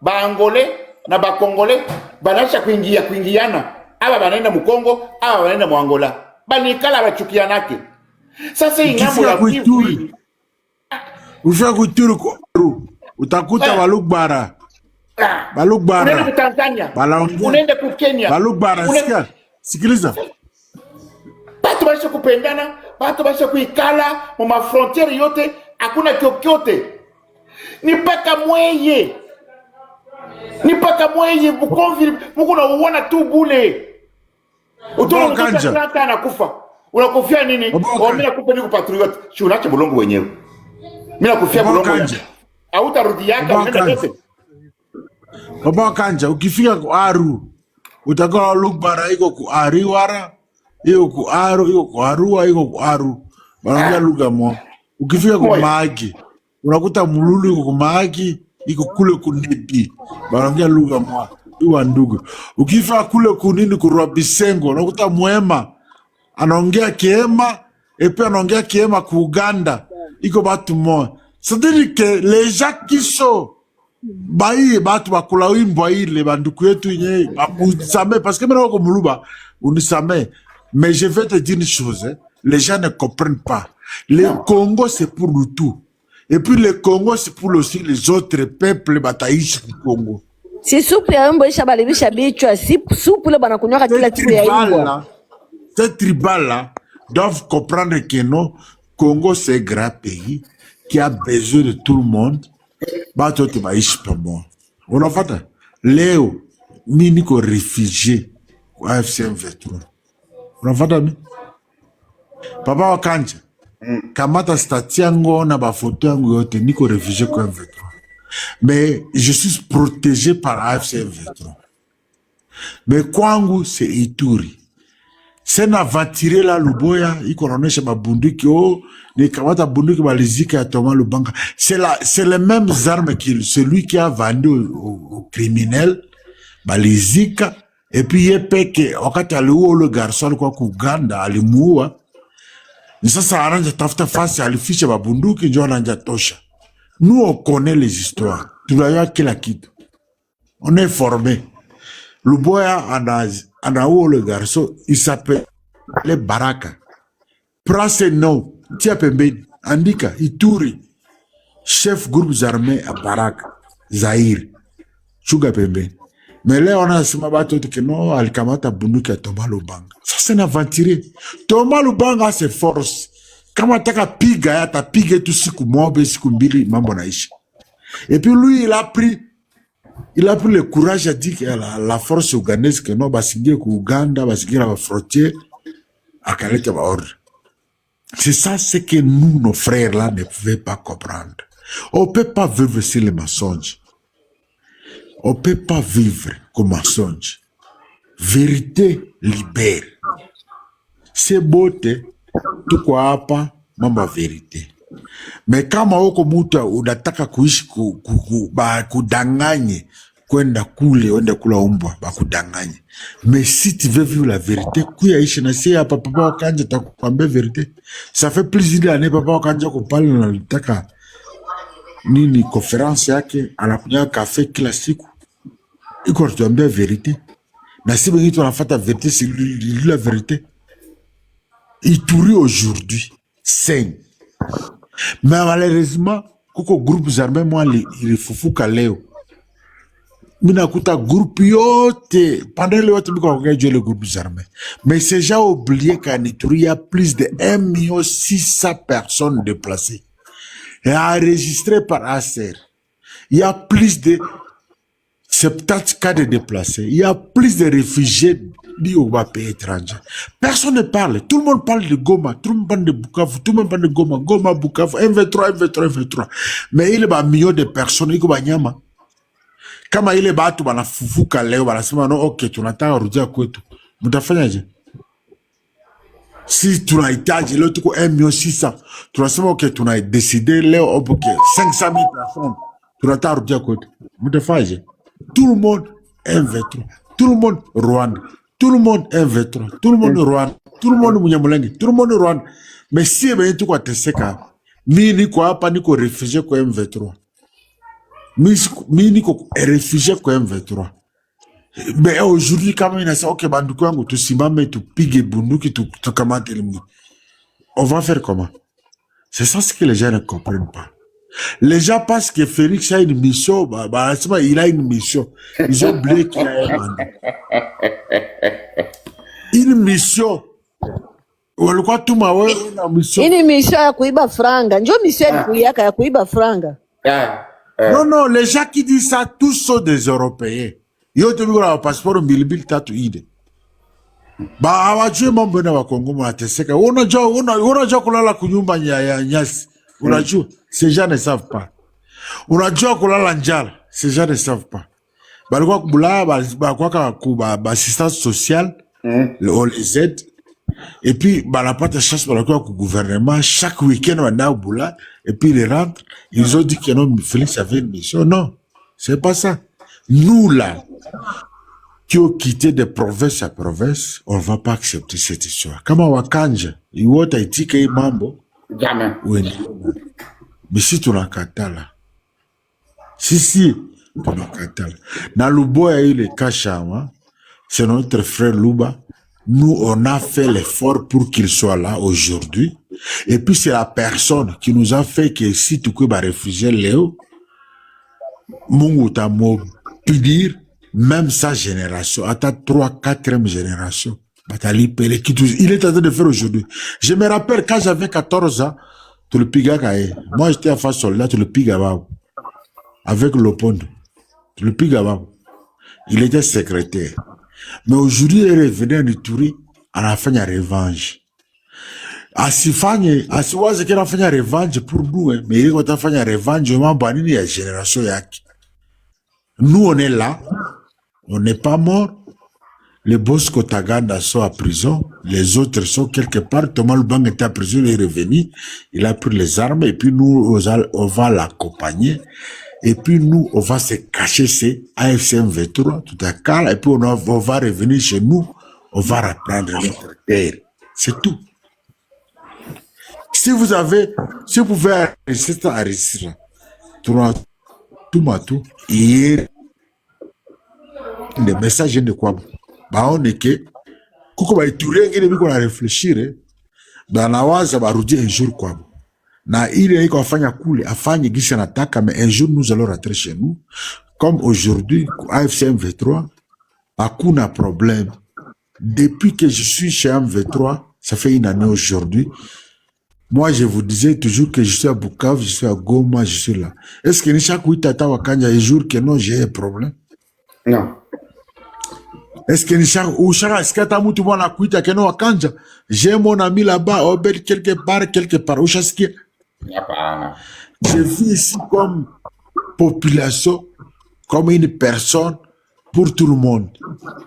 ba Angolais na ba Congolais banasha kuingiana. Aba banaenda mu Kongo, aba banaenda mu Angola. Banikala bachukianake. Sasa hii ngambo ya Kivu. Ufika kuituri utakuta Balukbara. Balukbara. Unaenda ku Tanzania. Unaenda ku Kenya. Balukbara, sikiliza. Batu basha kupendana, batu basha kuikala mu ma frontiere yote, hakuna kyokyote. Ni paka mweye Bukomvi, muko na uona tu bule. Utoa mtoto anakufa. Unakufia nini? Mimi nakupa niko patriot. Si unaacha bulongo wenyewe. Mimi nakufia bulongo. Hautarudi yake unaenda yote. Baba Kanja, ukifika ku Aru, utakuwa Lukbara iko ku Ariwara, iko ku Aru, iko ku Arua, iko ku Aru. Wanaongea lugha moja. Ukifika ku Mahagi, unakuta Mululu iko ku Mahagi, iko kule ku Nibi. Wanaongea lugha moja. Iwa ndugu. Ukifika kule kunini ku Rwabisengo, unakuta Mwema anaongea Kiema, epe anaongea Kiema ku Uganda, iko batu moja. C'est-à-dire que les gens qui sont bayi batu bakula wimbo ile banduku yetu yenye bakusame, parce que maintenant comme Muluba unisame. Mais je vais te dire une chose, hein? Les gens ne comprennent pas. Le Congo c'est pour nous tout, et puis le Congo c'est pour aussi les autres peuples bataïs du Congo. Si soupe ya mbo isha balibisha bichwa, si soupe le banakunywa kila kitu ya imbo. Ces tribals là doivent comprendre que non, Congo c'est un grand pays qui a besoin de tout le monde. Bato te baishi pamoja. Unafuata? Leo mimi niko réfugié kwa AFC M23. Unafuata mimi? Papa wa Kanja. Kamata stati yangu na ba photo yangu yote, niko réfugié kwa M23. Mais je suis protégé par AFC M23. Mais kwangu c'est Ituri. C'est n'aventuré là Luboya, iko naonesha mabunduki ni kamata bunduki balizika ya Thomas Lubanga. C'est les mêmes armes que celui qui a vendu aux criminels balizika, et puis yepeke wakati aliua le garçon kwa Uganda alimuua. Ni sasa ananja tafuta fasi alificha mabunduki ndio ananja tosha. Nous on connaît les histoires. Tunajua kila kitu. On est formé. Luboya anaua le garçon, il s'appelle Baraka. Prends ce nom, tia pembeni, andika Ituri, chef groupes armés à Baraka, Zaire, chuga pembeni. Mais là on a sema bato que non, alikamata bunduki ya Thomas Lubanga. Ça c'est un aventurier. Thomas Lubanga a ses forces. Kama taka piga ya tapiga tu siku moja siku mbili mambo naisha. Et puis lui il a pris le courage à dire que la force ougandaise que non basingie ku Uganda, basingie la frontière akaleta ba ordre. C'est ça ce que nous, nos frères là, ne pouvaient pas comprendre. On peut pas vivre sur les mensonges. On peut pas vivre comme mensonge. Vérité libère. C'est beauté, tout quoi hapa, mamba vérité. Mais kama uko mutu unataka kuishi kudanganye, kwenda kule, wende kula umbwa, bakudanganye. Mais si tu veux vivre la vérité, kuya ishi na siya papa wakanja takukwambia vérité. Ça fait plusieurs d'années papa wakanja kupali na litaka nini conférence yake, anakunya kafe kila siku. Iko tuambia vérité. Na si bengi tunafata vérité, c'est lui la vérité. Ituri aujourd'hui, saigne. Mais malheureusement, kuko groupes armés moi il fufuka leo. Mina kuta groupe yote pendant le yote biko ngajwe le groupes armés. Mais ces gens oublié qu'en Ituri il y a plus de 1 600 000 personnes déplacées et enregistrées par ACR. Il y a plus de 70 cas de déplacés. Il y a plus de réfugiés au pays étranger. Personne ne parle. Tout le monde parle de Goma. Tout le monde parle de Bukavu. Tout le monde parle de Goma. Goma, Bukavu. M23. Mais il y a un million de personnes. Il y a Nyama. Kama ile batu banafufuka leo banasema no okay tunataka rudia kwetu. Mtafanyaje? Si tunahitaji leo tuko 1,600,000. Tunasema okay tunadécider leo okay 500,000 personnes. Tunataka rudia kwetu. Mtafanyaje? Tout le monde M23. tout le monde Rwanda, tout le monde M23, tout le monde Rwanda, tout le monde Munyamulenge, tout le monde Rwanda. Mais si tu tu quoi teseka, mini quoi pas ni ko réfugié ko M23. Mini ko réfugié ko M23. Mais aujourd'hui quand même il a dit OK banduko yangu tusimame tupige bunduki tukamate le monde. On va faire comment? C'est ça ce que les gens ne comprennent pas. Les gens pensent que Félix a une mission, il a une mission. Ils ont oublié qu'il a un mandat. Une mission. Walikuwa tuma wewe na mission. Ini mission ya kuiba franga. Njo mission ya kuiba franga. Non, les gens qui disent ça, tous sont des Européens. Yo te biko na passeport mbilimbili tatu ide. Hawajui mambo na Wakongo wanateseka. Unajua kulala kunyumba ya nyasi. Unajua, ces gens ne savent pas. Unajua kulala njala, ces gens ne savent pas. Balikuwa kubula, balikuwa kuba assistance sociale, on les aide. Et puis, balapata chasse balikuwa ku gouvernement, chaque week-end on a boula, et puis ils rentrent, ils ont dit que non, Félix avait une mission. Non, c'est pas ça. Nous là, qui ont quitté de province à province, on ne va pas accepter cette histoire. Kama Wakanja, iwota itika hii mambo, jamais. Mais si tunakatala, si tunakatala. Na Luboya ile Kashama, c'est notre frère Luba. Nous, on a fait l'effort pour qu'il soit là aujourd'hui. Et puis c'est la personne qui nous a fait que si tu peux réfugier Léo, Mungu tamo dire même sa génération, à ta 3e, 4e génération, il est en train de faire aujourd'hui. Je me rappelle quand j'avais 14 ans, tu le pigas. Moi j'étais à face soldat, tu le pigas avec l'Opondo. Tu le pigas. Il était secrétaire. Mais aujourd'hui, il est revenu en Ituri, on a fait une revanche. Asiwaze qu'il a fait une revanche pour nous, mais il a fait une revanche, il a banni la génération yaki. Nous, on est là, on n'est pas mort. Les boss Kotaganda sont à prison, les autres sont quelque part. Thomas Lubang était à prison, il est revenu, il a pris les armes, et puis nous, on va l'accompagner. Et puis nous, on va se cacher, c'est AFC M23, tout à calme, et puis on va revenir chez nous, on va reprendre notre terre. C'est tout. Si vous pouvez arrêter tout, hier, le message de quoi? On est que, kuko ba Ituri ngine biko na réfléchir, na waza barudi un jour quoi. Na ile iko afanya kule, afanye gisi anataka, mais un jour nous allons rentrer chez nous. Comme aujourd'hui, AFC M23, hakuna problème. Depuis que je suis chez M23, ça fait une année aujourd'hui, moi je vous disais toujours que je suis à Bukavu, je suis à Goma, je suis là. Est-ce que chaque week tata wakanya un jour que non, j'ai un problème? Non. Est-ce que est-ce que t'as moutu moi la kuita que non wakanja? J'ai mon ami là-bas, Obed quelque part, où est-ce que je vis ici comme population, comme une personne pour tout le monde.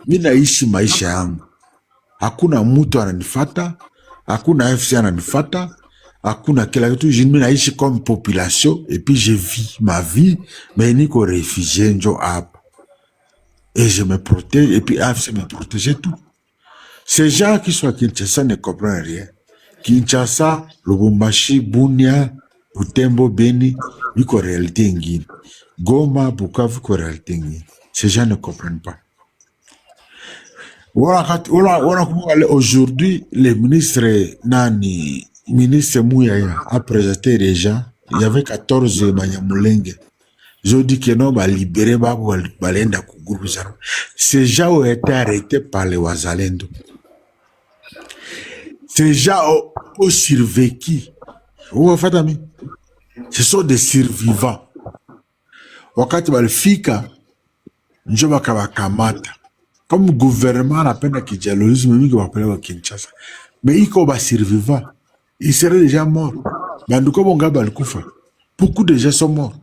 Mina ishi maisha yangu. Hakuna mtu ananifata, hakuna FC ananifata, hakuna kila kitu. Mimi naishi comme population et puis je vis ma vie, mais niko réfugié njo hapa. Et je me protège, et puis AFC me protège tout. Ces gens qui sont à Kinshasa ne comprennent rien. Kinshasa, Lubumbashi, Bunia, Butembo, Beni, ils ont réalité ingine. Goma, Bukavu, ils ont réalité ingine. Ces gens ne comprennent pas. Aujourd'hui, le ministre Mouyaya a présenté les gens. Il y avait 14 Manyamulenge. Ils ont dit que non, va libérer Balenda Kuguru. Ces gens ont été arrêtés par les Wazalendo. Ces gens ont survécu. Ce sont des survivants. Wakati balifika, njo bakabakamata. Comme gouvernement napenda kijalolisme mingi wapelewa Kinshasa. Mais iko ba survivants. Ils seraient déjà morts. Banduko bonga balikufa. Beaucoup de gens sont morts.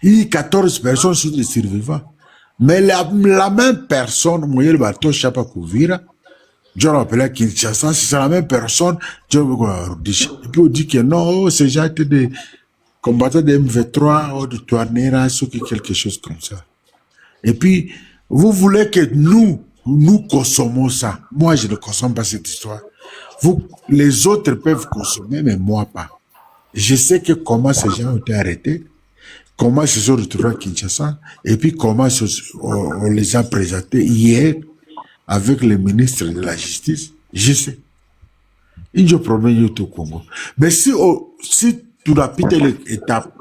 Il y a 14 personnes sont des survivants. Mais la même personne, Mouyel Bato Chapa Kouvira, je rappelle Kinshasa, c'est la même personne, et puis on dit que non, ces gens étaient des combattants de M23 ou de Touarnera, quelque chose comme ça. Et puis, Vous voulez que nous consommons ça. Moi, je ne consomme pas cette histoire. Les autres peuvent consommer, mais moi pas. Je sais que comment ces gens ont été arrêtés, comment ils se sont retrouvés à Kinshasa, et puis comment on les a présentés hier avec le ministre de la Justice. Je sais. Il y a un problème au Congo. Mais si tu n'as pas l'étape,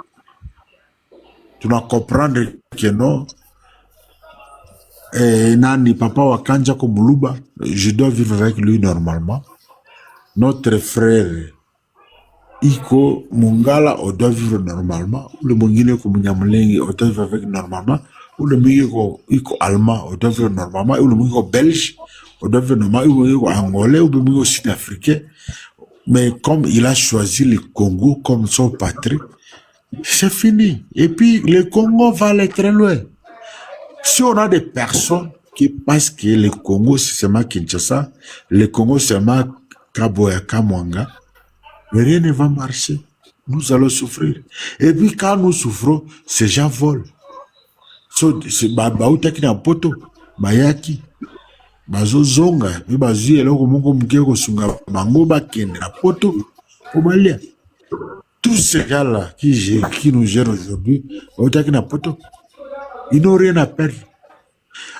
tu dois comprendre que non, Nani, papa wa Kanja Komuluba, je dois vivre avec lui normalement. Notre frère Iko Mungala, on doit vivre normalement. Ou le Mungine Komunyamulengi, on doit vivre avec normalement. Ou le Mungiko Iko Allemand, on doit vivre normalement. Ou le Mungiko Belge, on doit vivre normalement. Ou le Mungiko Angolais, ou le Mungiko Sud-Africain. Mais comme il a choisi le Congo comme son patrie, c'est fini. Et puis le Congo va aller très loin. Si on a des personnes qui pensent que le Congo c'est seulement Kinshasa, le Congo c'est seulement Kaboya, Kamwanga, rien ne va marcher. Nous allons souffrir. Et puis quand nous souffrons, ces gens volent. C'est Baouta na poto, Bayaki, Bazo Zonga, Bazu eloko moko mukeko sunga bango bakende na poto, Omalia. Tous ces gars-là qui nous gèrent aujourd'hui, Baouta na poto. Ils n'ont rien à perdre.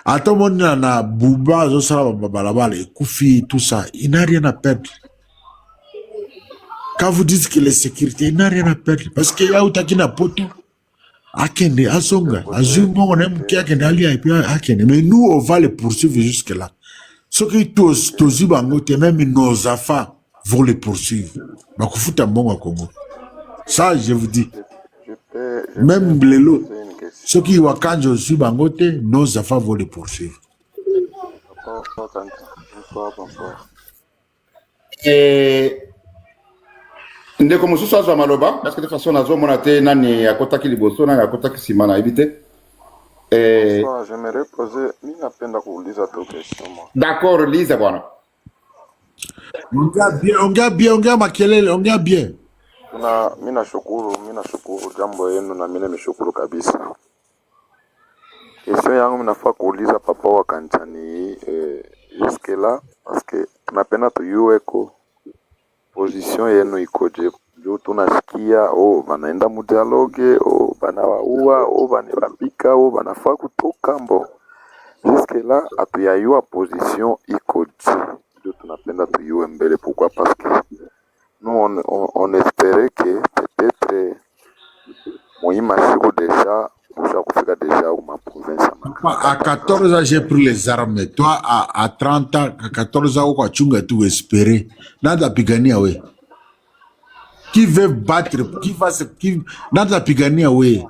À tout le monde, na Bouba, Koufi, tout ça, il n'a rien à perdre. Quand vous dites que les sécurités, il n'a rien à perdre. Parce qu'il y a Outakina Poto, Akende, Azonga, Azungo, on aime qui Akende, Alia, et puis Akende. Mais nous, on va les poursuivre jusque-là. Ce qui tous, même nos affaires vont les poursuivre. Mais qu'on fout un bon à Congo. Ça, je vous dis. Même les lots. Ceux qui wakanja aussi bangote, nos affaires vont les poursuivre. Ndeko mususu azwa maloba parce que de toute façon nazomona te nani akotaki liboso nani akotaki sima na éviter. J'aimerais poser ninapenda kuuliza tu question moi. D'accord, Lisa bwana. Ongea makelele, ongea bien. Mimi nashukuru jambo yenu na mimi nimeshukuru kabisa. Question yangu mnafaa kuuliza papa wa Kanchani jusque là parce que tunapenda tuyue ko position yenu ikoje. Juu tunasikia banaenda mu dialogue banawaua banabapika banafaa kutoka mbo. Jusque là atuyayua position ikoje. Juu tunapenda tuyue mbele pourquoi parce que nous, on espérait que peut-être Moïma Sigo déjà, déjà ou ma province. À 14 ans, j'ai pris les armes. Toi, à 30 ans, à 14 ans, tu as tout espéré. Nada pigania, oui. Qui veut battre, nada pigania, oui.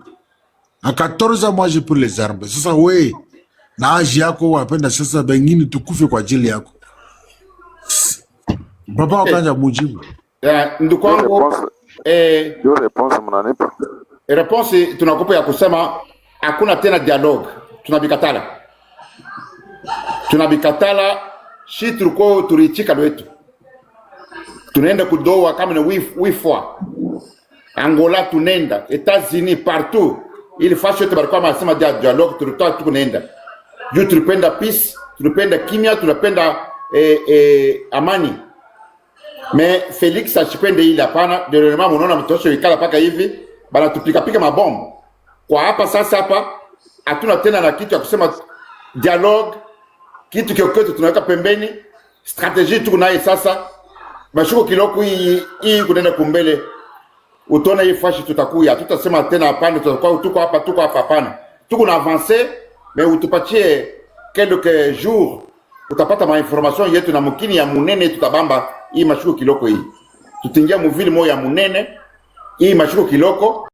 À 14 ans, moi, j'ai pris les armes. C'est ça, oui. Na ajiako, wapenda sasa, bengini, tukufe kwa jili yako. Papa, wakanja mujibu. Réponse tunakupa ya kusema hakuna tena dialogue, tunabikatala shi tulikuwa tulichika wetu tunaenda kudoa kama na wifwa Angola tunaenda États-Unis partout ili fashi yote balikuwa wanasema dialogue tulitoa tunaenda juu tulipenda peace, tulipenda kimya, tulipenda amani. Mais Félix achipende ile hapana, ndio mama unaona mtosho ikala paka hivi bana tupika mabomu. Kwa hapa sasa hapa hatuna tena na kitu ya kusema dialogue, kitu kiokote tunaweka pembeni, strategie tuko nayo sasa. Bashuko kiloko hii kunaenda kumbele. Utaona hii fashi tutakuya, tutasema tena hapana, tuko hapa hapana. Tuko na avancer, mais utupatie quelques jours utapata ma information yetu na mukini ya munene tutabamba hii mashuko kiloko hii. Tutingia muvili moya munene hii mashuko kiloko